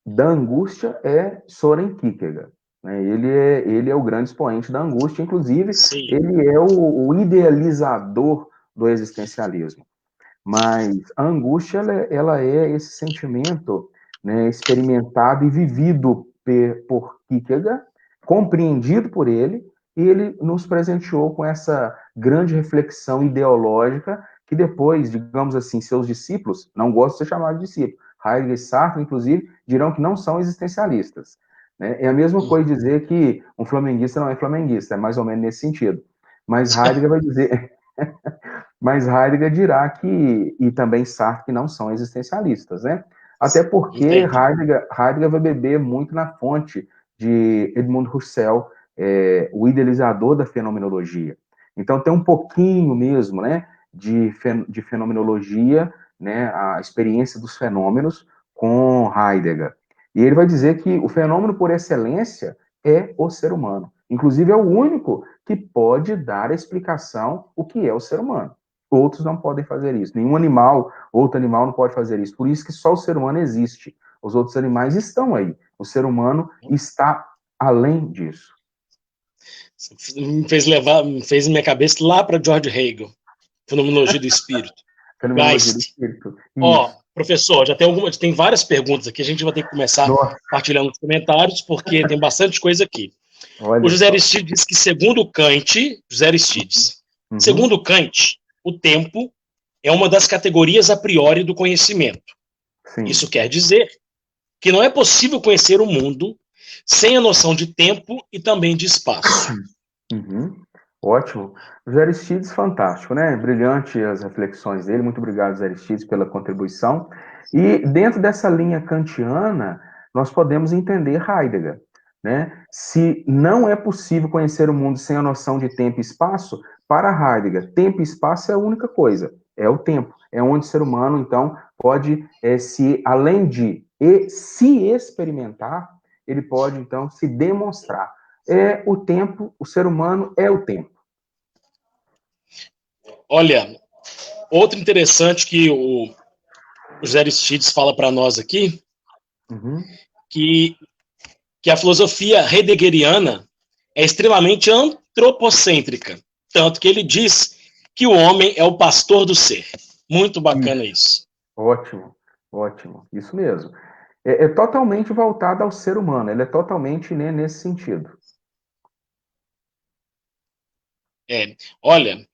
da angústia é Soren Kierkegaard. Né? Ele é o grande expoente da angústia, inclusive, Sim. ele é o idealizador do existencialismo. Mas a angústia, ela é esse sentimento, né, experimentado e vivido por Kierkegaard, compreendido por ele, e ele nos presenteou com essa grande reflexão ideológica que depois, digamos assim, seus discípulos, não gostam de ser chamados de discípulos, Heidegger e Sartre, inclusive, dirão que não são existencialistas. Né? É a mesma coisa dizer que um flamenguista não é flamenguista, é mais ou menos nesse sentido. Mas Heidegger vai dizer... Mas Heidegger dirá que, e também Sartre, que não são existencialistas, né? Até porque Heidegger vai beber muito na fonte de Edmund Husserl, o idealizador da fenomenologia. Então tem um pouquinho mesmo, né, de fenomenologia, né, a experiência dos fenômenos com Heidegger. E ele vai dizer que o fenômeno por excelência é o ser humano. Inclusive é o único que pode dar a explicação o que é o ser humano. Outros não podem fazer isso. Nenhum animal, outro animal não pode fazer isso. Por isso que só o ser humano existe. Os outros animais estão aí. O ser humano está além disso. Me fez minha cabeça lá para George Hegel, Fenomenologia do Espírito. Fenomenologia do Espírito. Professor, tem várias perguntas aqui, a gente vai ter que começar partilhando os comentários, porque tem bastante coisa aqui. O José Aristides diz que, segundo Kant, segundo Kant, o tempo é uma das categorias a priori do conhecimento. Sim. Isso quer dizer que não é possível conhecer o mundo sem a noção de tempo e também de espaço. Ótimo. José Aristides, fantástico, né? Brilhante as reflexões dele. Muito obrigado, José Aristides, pela contribuição. E dentro dessa linha kantiana, nós podemos entender Heidegger. Né? Se não é possível conhecer o mundo sem a noção de tempo e espaço, para Heidegger, tempo e espaço é a única coisa, é o tempo, é onde o ser humano, então, pode, além de se experimentar, ele pode, então, se demonstrar. É o tempo, o ser humano é o tempo. Olha, outro interessante que o José Aristides fala para nós aqui, que a filosofia heideggeriana é extremamente antropocêntrica, tanto que ele diz que o homem é o pastor do ser. Muito bacana isso. Ótimo, ótimo, isso mesmo. É totalmente voltado ao ser humano, ele é totalmente, né, nesse sentido. Olha,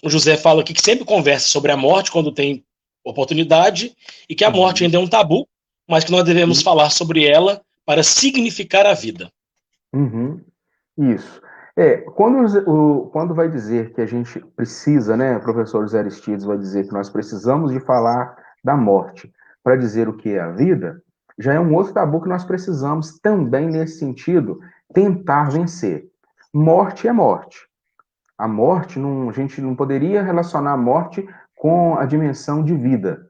o José fala aqui que sempre conversa sobre a morte quando tem oportunidade e que a morte ainda é um tabu, mas que nós devemos falar sobre ela para significar a vida. Isso. Quando vai dizer que a gente precisa, né, o professor José Aristides vai dizer que nós precisamos de falar da morte para dizer o que é a vida, já é um outro tabu que nós precisamos também, nesse sentido, tentar vencer. Morte é morte. A morte, a gente não poderia relacionar a morte com a dimensão de vida,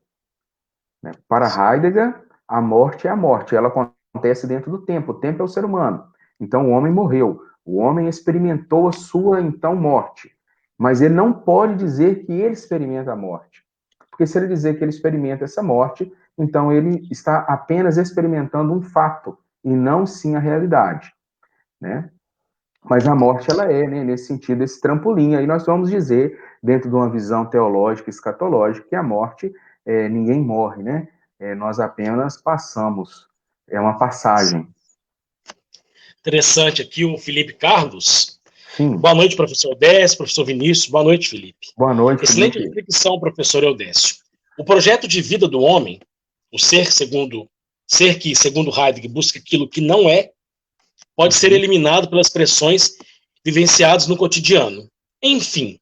né? Para Heidegger, a morte é a morte, ela acontece dentro do tempo. O tempo é o ser humano. Então, o homem morreu. O homem experimentou a sua, então, morte. Mas ele não pode dizer que ele experimenta a morte. Porque se ele dizer que ele experimenta essa morte, então ele está apenas experimentando um fato, e não sim a realidade, né? Mas a morte, ela é, né, nesse sentido, esse trampolim. Aí nós vamos dizer, dentro de uma visão teológica, escatológica, que a morte, ninguém morre, né? Nós apenas passamos. É uma passagem. Interessante aqui o Felipe Carlos. Sim. Boa noite, professor Eudécio, professor Vinícius. Boa noite, Felipe. Boa noite, Excelente Felipe. reflexão, professor Eudécio. O projeto de vida do homem, o ser que, segundo Heidegger, busca aquilo que não é, pode ser eliminado pelas pressões vivenciadas no cotidiano. Enfim,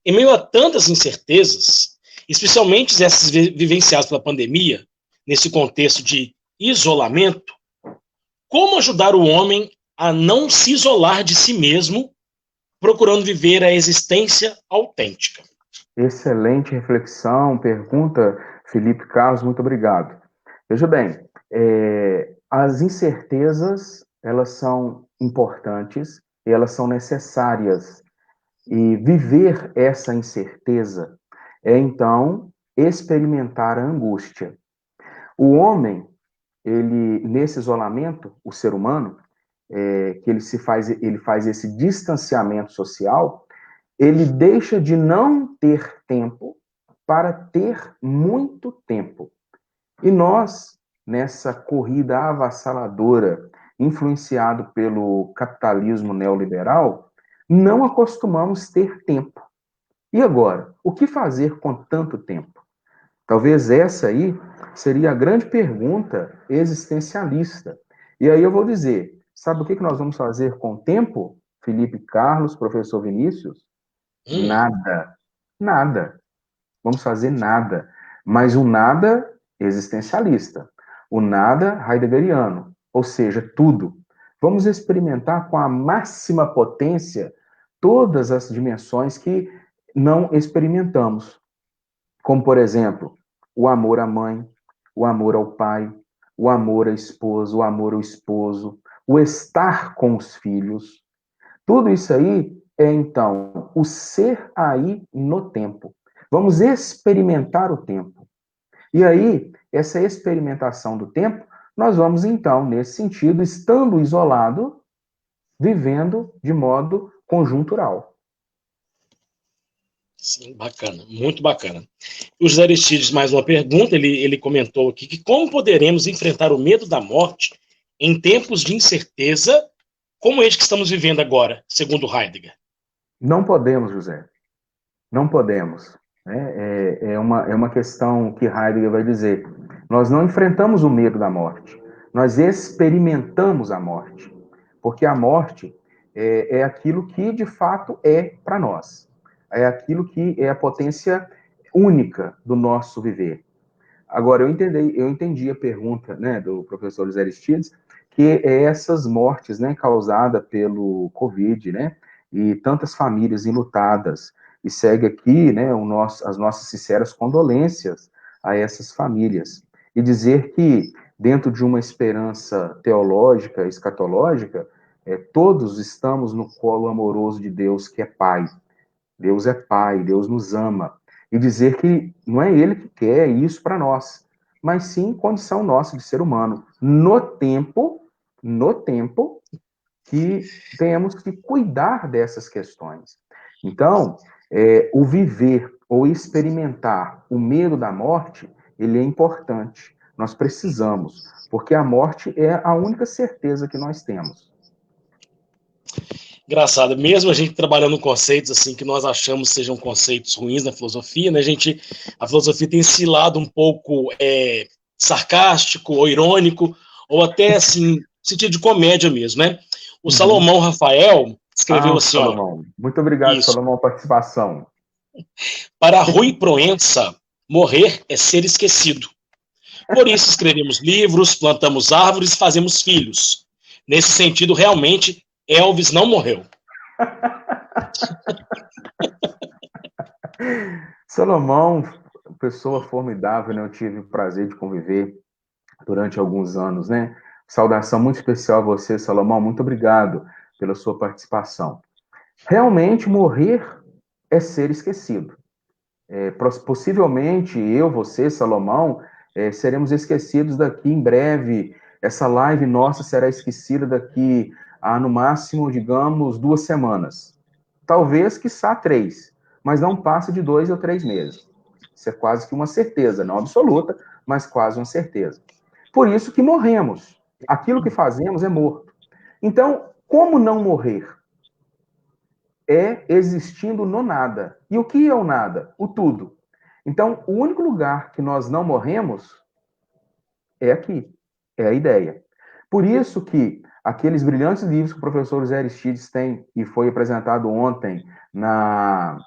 em meio a tantas incertezas, especialmente essas vivenciadas pela pandemia, nesse contexto de isolamento, como ajudar o homem a não se isolar de si mesmo, procurando viver a existência autêntica? Excelente reflexão, pergunta, Felipe Carlos, muito obrigado. Veja bem, as incertezas, elas são importantes e elas são necessárias. E viver essa incerteza é, então, experimentar a angústia. O homem, ele, nesse isolamento, o ser humano, que ele faz esse distanciamento social, ele deixa de não ter tempo para ter muito tempo. E nós, nessa corrida avassaladora, influenciado pelo capitalismo neoliberal, não acostumamos ter tempo. E agora, o que fazer com tanto tempo? Talvez essa aí seria a grande pergunta existencialista. E aí eu vou dizer, sabe o que nós vamos fazer com o tempo, Felipe Carlos, professor Vinícius? Nada. Nada. Vamos fazer nada. Mas um nada existencialista. O nada heideggeriano. Ou seja, tudo. Vamos experimentar com a máxima potência todas as dimensões que não experimentamos. Como, por exemplo, o amor à mãe, o amor ao pai, o amor à esposa, o amor ao esposo, o estar com os filhos. Tudo isso aí é, então, o ser aí no tempo. Vamos experimentar o tempo. E aí, essa experimentação do tempo, nós vamos, então, nesse sentido, estando isolado, vivendo de modo conjuntural. Sim, bacana, muito bacana. O José Aristides, mais uma pergunta, ele comentou aqui que como poderemos enfrentar o medo da morte em tempos de incerteza como este que estamos vivendo agora, segundo Heidegger? Não podemos, José. Não podemos. É uma questão que Heidegger vai dizer. Nós não enfrentamos o medo da morte. Nós experimentamos a morte. Porque a morte é aquilo que, de fato, é para nós. É aquilo que é a potência única do nosso viver. Agora, eu entendi a pergunta, né, do professor José Aristides, que é essas mortes, né, causadas pelo Covid, né, e tantas famílias enlutadas. E segue aqui, né, as nossas sinceras condolências a essas famílias. E dizer que, dentro de uma esperança teológica, escatológica, todos estamos no colo amoroso de Deus, que é Pai. Deus é Pai, Deus nos ama. E dizer que não é Ele que quer isso para nós, mas sim condição nossa de ser humano. No tempo que temos que cuidar dessas questões. Então, o viver ou experimentar o medo da morte, ele é importante. Nós precisamos, porque a morte é a única certeza que nós temos. Engraçado, mesmo a gente trabalhando conceitos assim que nós achamos sejam conceitos ruins na filosofia, né? A filosofia tem esse lado um pouco sarcástico ou irônico, ou até assim, sentido de comédia mesmo, né? O Salomão Rafael escreveu assim, Salomão. Muito obrigado, isso. Salomão, pela participação. Para Rui Proença, morrer é ser esquecido. Por isso escrevemos livros, plantamos árvores, fazemos filhos. Nesse sentido, realmente, Elvis não morreu. Salomão, pessoa formidável, né? Eu tive o prazer de conviver durante alguns anos, né? Saudação muito especial a você, Salomão. Muito obrigado pela sua participação. Realmente, morrer é ser esquecido. Possivelmente, eu, você, Salomão, seremos esquecidos daqui em breve. Essa live nossa será esquecida daqui a, no máximo, digamos, 2 semanas. Talvez, quiçá, 3. Mas não passe de 2 ou 3 meses. Isso é quase que uma certeza, não absoluta, mas quase uma certeza. Por isso que morremos. Aquilo que fazemos é morto. Então, como não morrer? É existindo no nada. E o que é o nada? O tudo. Então, o único lugar que nós não morremos é aqui. É a ideia. Por isso que aqueles brilhantes livros que o professor José Aristides tem, e foi apresentado ontem na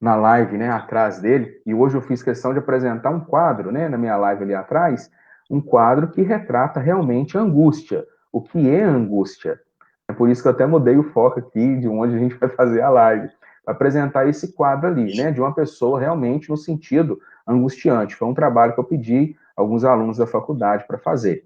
live, né, atrás dele, e hoje eu fiz questão de apresentar um quadro, né, na minha live ali atrás, um quadro que retrata realmente a angústia. O que é angústia? É por isso que eu até mudei o foco aqui de onde a gente vai fazer a live, para apresentar esse quadro ali, né, de uma pessoa realmente no sentido angustiante. Foi um trabalho que eu pedi a alguns alunos da faculdade para fazer.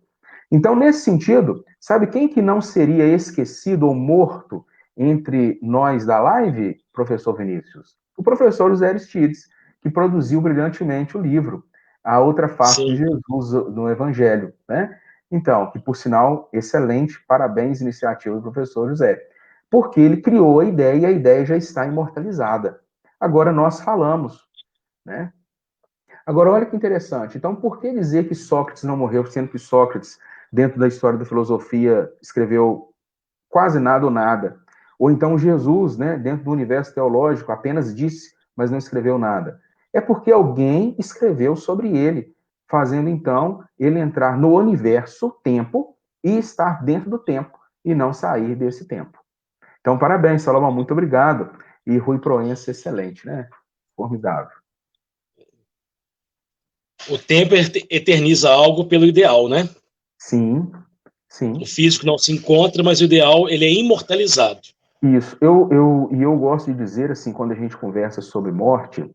Então, nesse sentido, sabe quem que não seria esquecido ou morto entre nós da live, professor Vinícius? O professor José Aristides, que produziu brilhantemente o livro A Outra Face de Jesus no Evangelho, né? Então, que por sinal, excelente, parabéns, iniciativa do professor José. Porque ele criou a ideia e a ideia já está imortalizada. Agora nós falamos, né? Agora, olha que interessante. Então, por que dizer que Sócrates não morreu, sendo que Sócrates, dentro da história da filosofia, escreveu quase nada ou nada? Ou então Jesus, né, dentro do universo teológico, apenas disse, mas não escreveu nada? É porque alguém escreveu sobre ele, fazendo então ele entrar no universo tempo e estar dentro do tempo e não sair desse tempo. Então, parabéns, Salomão, muito obrigado. E Rui Proença, excelente, né? Formidável. O tempo eterniza algo pelo ideal, né? Sim, sim. O físico não se encontra, mas o ideal, ele é imortalizado. Isso. Eu gosto de dizer, assim, quando a gente conversa sobre morte,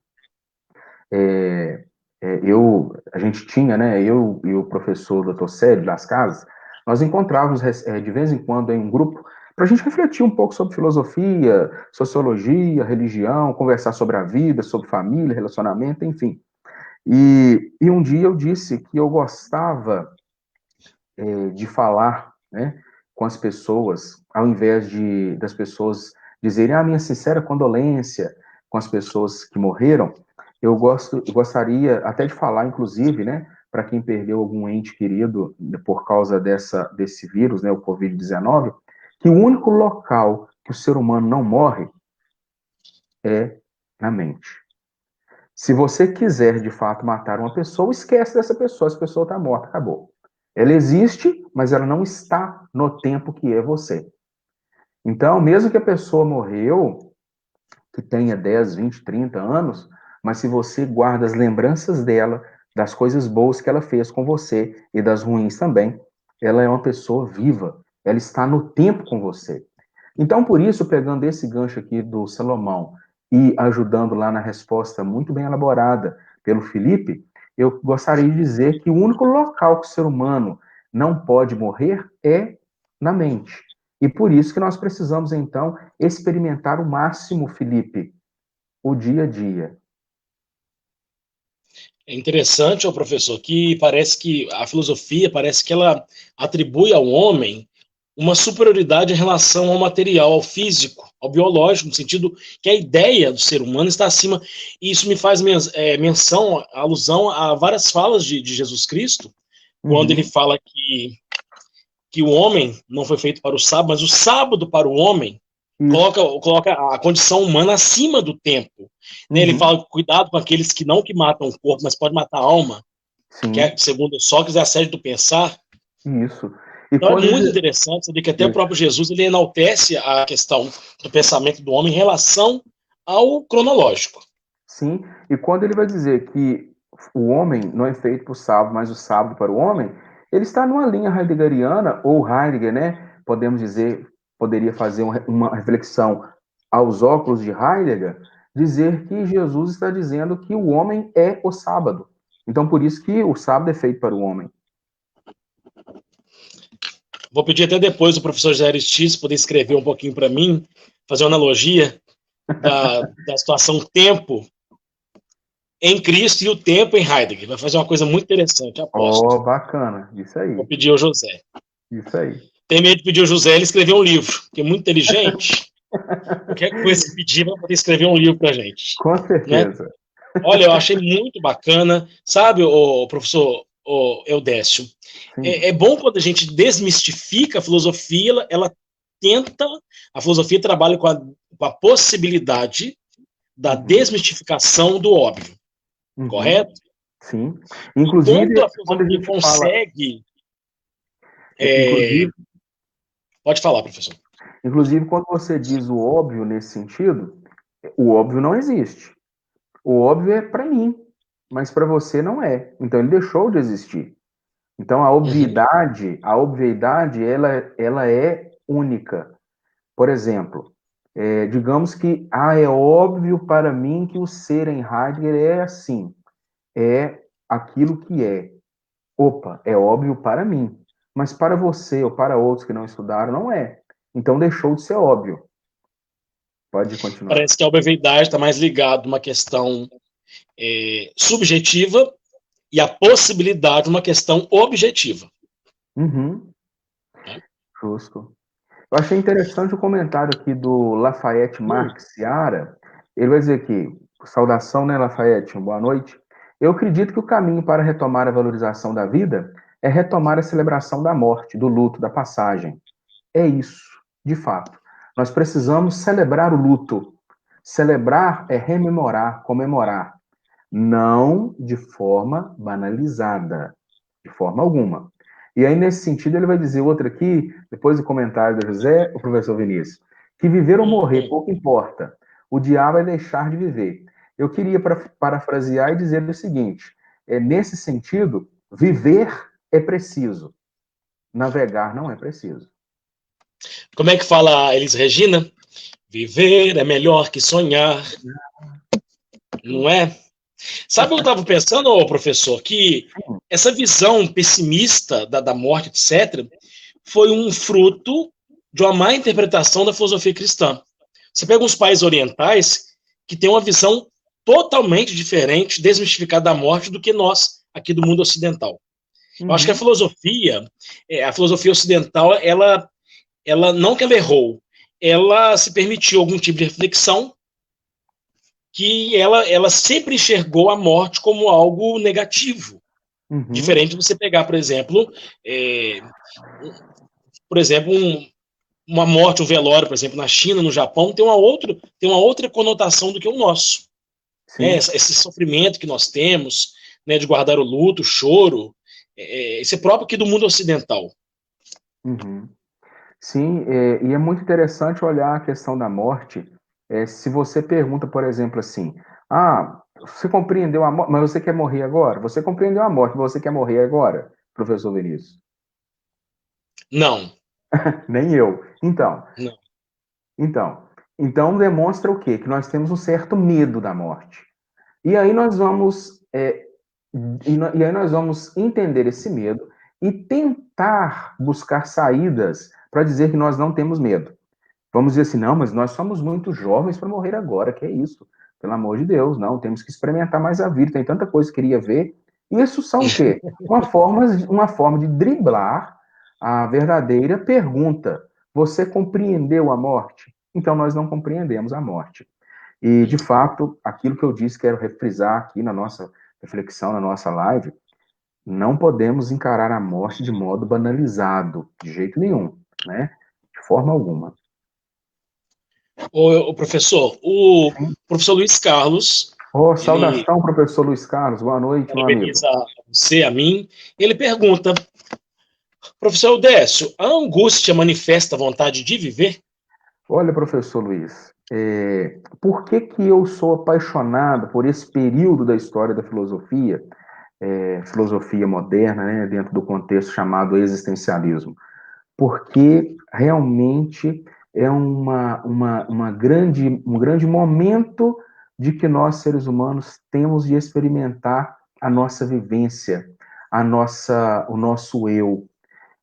a gente tinha, né, eu e o professor Dr. Célio das Casas, nós encontrávamos de vez em quando em um grupo para a gente refletir um pouco sobre filosofia, sociologia, religião, conversar sobre a vida, sobre família, relacionamento, enfim. E um dia eu disse que eu gostava de falar, né, com as pessoas, ao invés das pessoas dizerem a minha sincera condolência com as pessoas que morreram, eu gostaria até de falar, inclusive, né, para quem perdeu algum ente querido por causa desse vírus, né, o Covid-19, que o único local que o ser humano não morre é na mente. Se você quiser, de fato, matar uma pessoa, esquece dessa pessoa, essa pessoa está morta, acabou. Ela existe, mas ela não está no tempo que é você. Então, mesmo que a pessoa morreu, que tenha 10, 20, 30 anos, mas se você guarda as lembranças dela, das coisas boas que ela fez com você e das ruins também, ela é uma pessoa viva, ela está no tempo com você. Então, por isso, pegando esse gancho aqui do Salomão e ajudando lá na resposta muito bem elaborada pelo Felipe, eu gostaria de dizer que o único local que o ser humano não pode morrer é na mente. E por isso que nós precisamos, então, experimentar o máximo, Felipe, o dia a dia. É interessante, professor, que parece que a filosofia, parece que ela atribui ao homem uma superioridade em relação ao material, ao físico, ao biológico, no sentido que a ideia do ser humano está acima. E isso me faz menção, alusão a várias falas de Jesus Cristo, quando ele fala que o homem não foi feito para o sábado, mas o sábado para o homem coloca a condição humana acima do tempo. Né? Ele fala, cuidado com aqueles que matam o corpo, mas pode matar a alma, que é, segundo Sócrates, é a sede do pensar. Isso. Então é muito interessante saber que até o próprio Jesus ele enaltece a questão do pensamento do homem em relação ao cronológico. Sim, e quando ele vai dizer que o homem não é feito para o sábado, mas o sábado para o homem, ele está numa linha heideggeriana, ou Heidegger, né? Podemos dizer, poderia fazer uma reflexão aos óculos de Heidegger, dizer que Jesus está dizendo que o homem é o sábado. Então, por isso que o sábado é feito para o homem. Vou pedir até depois o professor José Aristides poder escrever um pouquinho para mim, fazer uma analogia da situação tempo em Cristo e o tempo em Heidegger. Vai fazer uma coisa muito interessante, aposto. Bacana, isso aí. Vou pedir ao José. Isso aí. Tem medo de pedir ao José ele escrever um livro, porque é muito inteligente. Qualquer coisa que pedir, vai poder escrever um livro para a gente. Com certeza. Né? Olha, eu achei muito bacana. Sabe, o professor Eudécio, é bom quando a gente desmistifica a filosofia, a filosofia trabalha com a possibilidade da desmistificação do óbvio. Correto? Sim. Inclusive, quando a filosofia consegue... Pode falar, professor. Inclusive, quando você diz o óbvio nesse sentido, o óbvio não existe. O óbvio é para mim, mas para você não é. Então, ele deixou de existir. Então, a obviedade, ela é única. Por exemplo, digamos que é óbvio para mim que o ser em Heidegger é assim. É aquilo que é. Opa, é óbvio para mim. Mas para você ou para outros que não estudaram, não é. Então deixou de ser óbvio. Pode continuar. Parece que a obviedade está mais ligada a uma questão subjetiva e a possibilidade uma questão objetiva. Justo. Eu achei interessante o comentário aqui do Lafayette Marx Seara. Ele vai dizer aqui, saudação, né, Lafayette? Boa noite. Eu acredito que o caminho para retomar a valorização da vida é retomar a celebração da morte, do luto, da passagem. É isso, de fato. Nós precisamos celebrar o luto. Celebrar é rememorar, comemorar. Não de forma banalizada, de forma alguma. E aí, nesse sentido, ele vai dizer outra aqui, depois do comentário do José, o professor Vinícius, que viver ou morrer pouco importa. O diabo é deixar de viver. Eu queria parafrasear e dizer o seguinte, nesse sentido, viver é preciso, navegar não é preciso. Como é que fala a Elis Regina? Viver é melhor que sonhar. Não é? Sabe o que eu estava pensando, professor? Que essa visão pessimista da morte, etc., foi um fruto de uma má interpretação da filosofia cristã. Você pega uns países orientais que têm uma visão totalmente diferente, desmistificada da morte do que nós, aqui do mundo ocidental. Eu acho que a filosofia ocidental, ela não que ela errou, ela se permitiu algum tipo de reflexão que ela sempre enxergou a morte como algo negativo. Diferente de você pegar, por exemplo, uma morte, um velório, por exemplo, na China, no Japão, tem uma outra conotação do que o nosso. Esse sofrimento que nós temos, né, de guardar o luto, o choro, esse é próprio aqui do mundo ocidental. Sim, e é muito interessante olhar a questão da morte. Se você pergunta, por exemplo, assim, você compreendeu a morte, mas você quer morrer agora? Você compreendeu a morte, mas você quer morrer agora, professor Vinícius? Não. Nem eu. Então. Não. Então demonstra o quê? Que nós temos um certo medo da morte. E aí nós vamos entender esse medo e tentar buscar saídas para dizer que nós não temos medo. Vamos dizer assim, não, mas nós somos muito jovens para morrer agora, que é isso? Pelo amor de Deus, não, temos que experimentar mais a vida, tem tanta coisa que queria ver. Isso são o quê? Uma forma de driblar a verdadeira pergunta. Você compreendeu a morte? Então nós não compreendemos a morte. E, de fato, aquilo que eu disse, quero refrisar aqui na nossa reflexão, na nossa live, não podemos encarar a morte de modo banalizado, de jeito nenhum, né? De forma alguma. O professor Luiz Carlos... saudação, professor Luiz Carlos, boa noite, meu amigo. A você, a mim. Ele pergunta, professor Eudécio, a angústia manifesta a vontade de viver? Olha, professor Luiz, por que que eu sou apaixonado por esse período da história da filosofia, filosofia moderna, né, dentro do contexto chamado existencialismo? Porque realmente é um grande momento de que nós, seres humanos, temos de experimentar a nossa vivência, o nosso eu.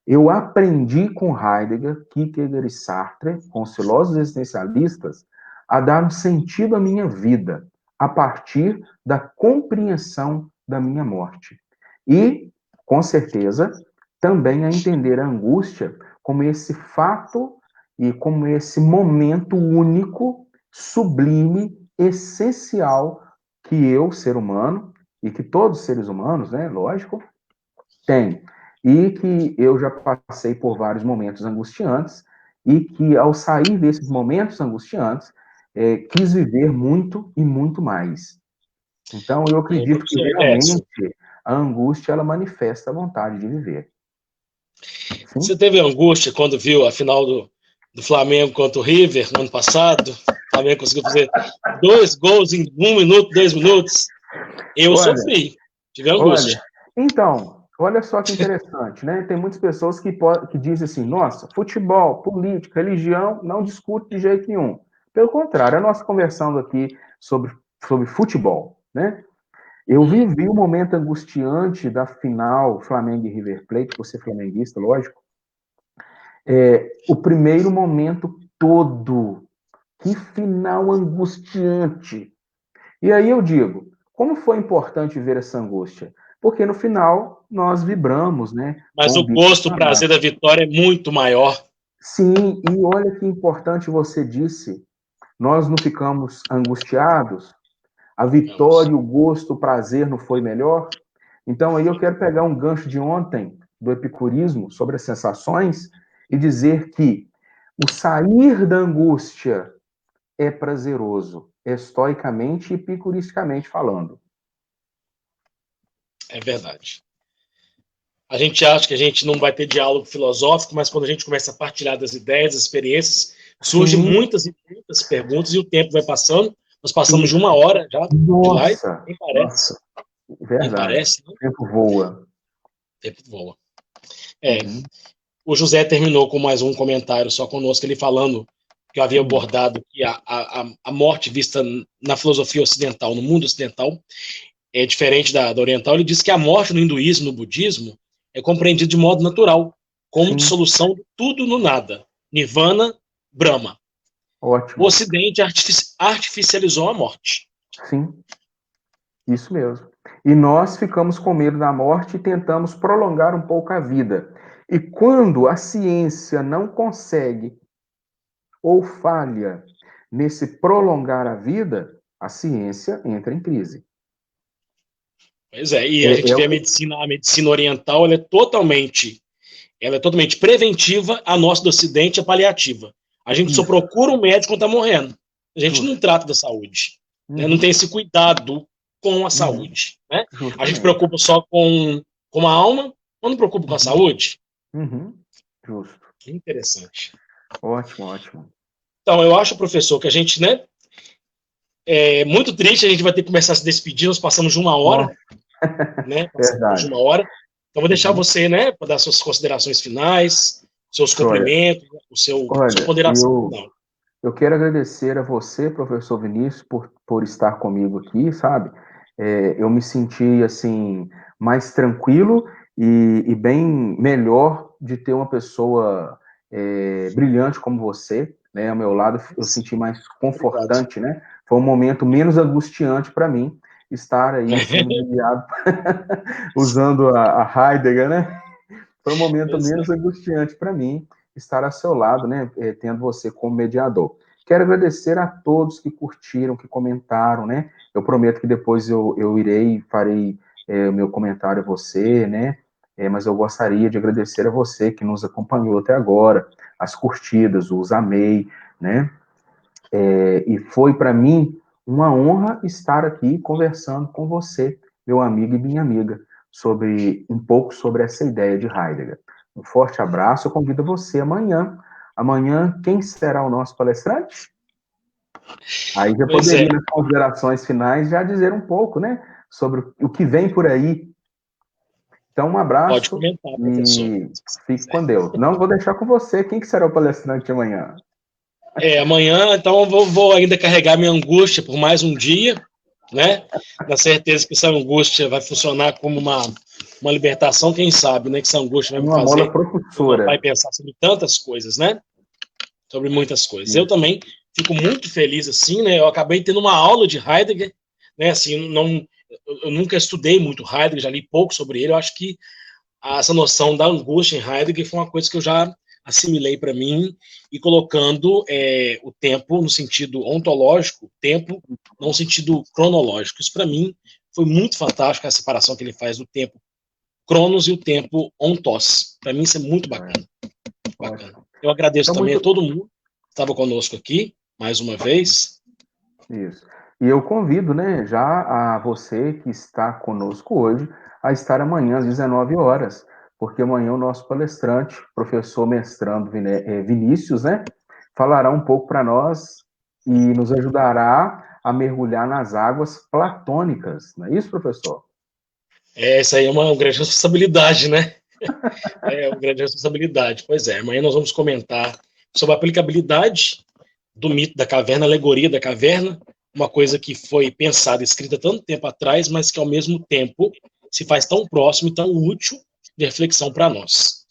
Eu aprendi com Heidegger, Kierkegaard e Sartre, com os filósofos existencialistas, a dar um sentido à minha vida, a partir da compreensão da minha morte. E, com certeza, também a entender a angústia como esse fato e como esse momento único, sublime, essencial que eu, ser humano, e que todos os seres humanos, né, lógico, tem. E que eu já passei por vários momentos angustiantes e que, ao sair desses momentos angustiantes, quis viver muito e muito mais. Então, eu acredito que Professor realmente Décio, a angústia, ela manifesta a vontade de viver. você Sim? teve angústia quando viu a final do Flamengo contra o River no ano passado? O Flamengo conseguiu fazer 2 gols em 1 minuto, 2 minutos. Eu Olha, sofri, tive angústia. olha. Então, olha só que interessante, né? Tem muitas pessoas que dizem assim, nossa, futebol, política, religião, não discute de jeito nenhum. Pelo contrário, a nossa conversando aqui sobre futebol, né? Eu vivi um momento angustiante da final Flamengo e River Plate, você é flamenguista, lógico. O primeiro momento todo. Que final angustiante. E aí eu digo, como foi importante ver essa angústia? Porque no final nós vibramos, né, Mas com o o bico gosto, o prazer sagrado. da vitória é muito maior. Sim, e olha que importante você disse, nós não ficamos angustiados, a vitória, o gosto, o prazer não foi melhor? Então, aí eu quero pegar um gancho de ontem, do epicurismo, sobre as sensações, e dizer que o sair da angústia é prazeroso, estoicamente e epicuristicamente falando. É verdade. A gente acha que a gente não vai ter diálogo filosófico, mas quando a gente começa a partilhar das ideias, das experiências, surgem Sim, muitas e muitas perguntas e o tempo vai passando. Nós passamos de isso. 1 hora já de live, Nossa, nem parece. nossa, Nem verdade. parece, né? O tempo voa. O tempo voa. É, Uhum. o José terminou com mais um comentário só conosco, ele falando que eu havia Hum. abordado que a morte vista na filosofia ocidental, no mundo ocidental, é diferente da oriental. Ele diz que a morte no hinduísmo, no budismo, é compreendida de modo natural, como Sim, dissolução de tudo no nada. Nirvana, Brahma. O ótimo. Ocidente artificializou a morte. Sim, isso mesmo. E nós ficamos com medo da morte e tentamos prolongar um pouco a vida. E quando a ciência não consegue ou falha nesse prolongar a vida, a ciência entra em crise. Pois é, e a É, gente é vê o que. a medicina oriental, ela é totalmente preventiva, a nossa do Ocidente é paliativa. A gente só Isso, procura um médico quando está morrendo. A gente não justo. trata da saúde, né? Não Uhum, tem esse cuidado com a uhum, saúde. Né? A gente justamente. preocupa só com a alma, mas não preocupa com a Uhum, saúde. uhum, justo. Que interessante. Ótimo, ótimo. Então, eu acho, professor, que a gente, né, é muito triste, a gente vai ter que começar a se despedir, nós passamos de 1 hora, Nossa, né, passamos de verdade. 1 hora. Então, vou deixar Uhum. você, né, para dar suas considerações finais, seus Joia. cumprimentos, sua Olha, ponderação final. eu quero agradecer a você, professor Vinícius, por estar comigo aqui, sabe? Eu me senti, assim, mais tranquilo e bem melhor de ter uma pessoa brilhante como você, né? Ao meu lado, eu senti mais Obrigado. confortante, né? Foi um momento menos angustiante para mim estar aí sendo guiado usando a Heidegger, né? Foi um momento Pois menos é. angustiante para mim estar ao seu lado, né, tendo você como mediador. Quero agradecer a todos que curtiram, que comentaram, né? Eu prometo que depois eu irei, farei o meu comentário a você, né? Mas eu gostaria de agradecer a você que nos acompanhou até agora, as curtidas, os amei, né? E foi para mim uma honra estar aqui conversando com você, meu amigo e minha amiga, sobre um pouco sobre essa ideia de Heidegger. Um forte abraço, eu convido você amanhã amanhã, quem será o nosso palestrante? Aí já Pois poderia, é. nas considerações finais, já dizer um pouco, né, sobre o que vem por aí. Então, um Pode abraço comentar, professor. e fique com Deus. Não vou deixar com você. Quem que será o palestrante amanhã? Amanhã, então, eu vou ainda carregar minha angústia por mais um dia, né? Na certeza que essa angústia vai funcionar como uma libertação, quem sabe, né? Que essa angústia vai me Uma mola fazer voltar e propulsora. pensar sobre tantas coisas, né? Sobre muitas coisas. Eu Isso. também fico muito feliz, assim, né? Eu acabei tendo uma aula de Heidegger, né? Assim, eu nunca estudei muito Heidegger, já li pouco sobre ele. Eu acho que essa noção da angústia em Heidegger foi uma coisa que eu já assimilei para mim e colocando o tempo no sentido ontológico, tempo no sentido cronológico. Isso para mim foi muito fantástico, a separação que ele faz do tempo cronos e o tempo ontos. Para mim isso é muito bacana. Bacana. Eu agradeço Então, também a muito... todo mundo que estava conosco aqui, mais uma vez. Isso. E eu convido, né, já a você que está conosco hoje a estar amanhã às 19 horas, porque amanhã o nosso palestrante, professor mestrando Vinícius, né, falará um pouco para nós e nos ajudará a mergulhar nas águas platônicas. Não é isso, professor? Essa aí é uma grande responsabilidade, né? É uma grande responsabilidade. Pois é, amanhã nós vamos comentar sobre a aplicabilidade do mito da caverna, a alegoria da caverna, uma coisa que foi pensada, escrita tanto tempo atrás, mas que ao mesmo tempo se faz tão próximo e tão útil de reflexão para nós.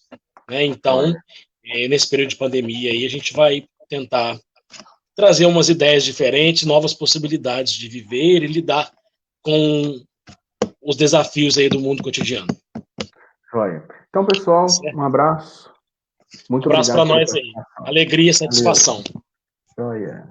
Né? Então, Olha, nesse período de pandemia aí, a gente vai tentar trazer umas ideias diferentes, novas possibilidades de viver e lidar com os desafios aí do mundo cotidiano. joia. Então, pessoal, Certo? um abraço. Um Muito abraço para obrigado pela nós aí. participação. Alegria e Valeu. satisfação. Joia.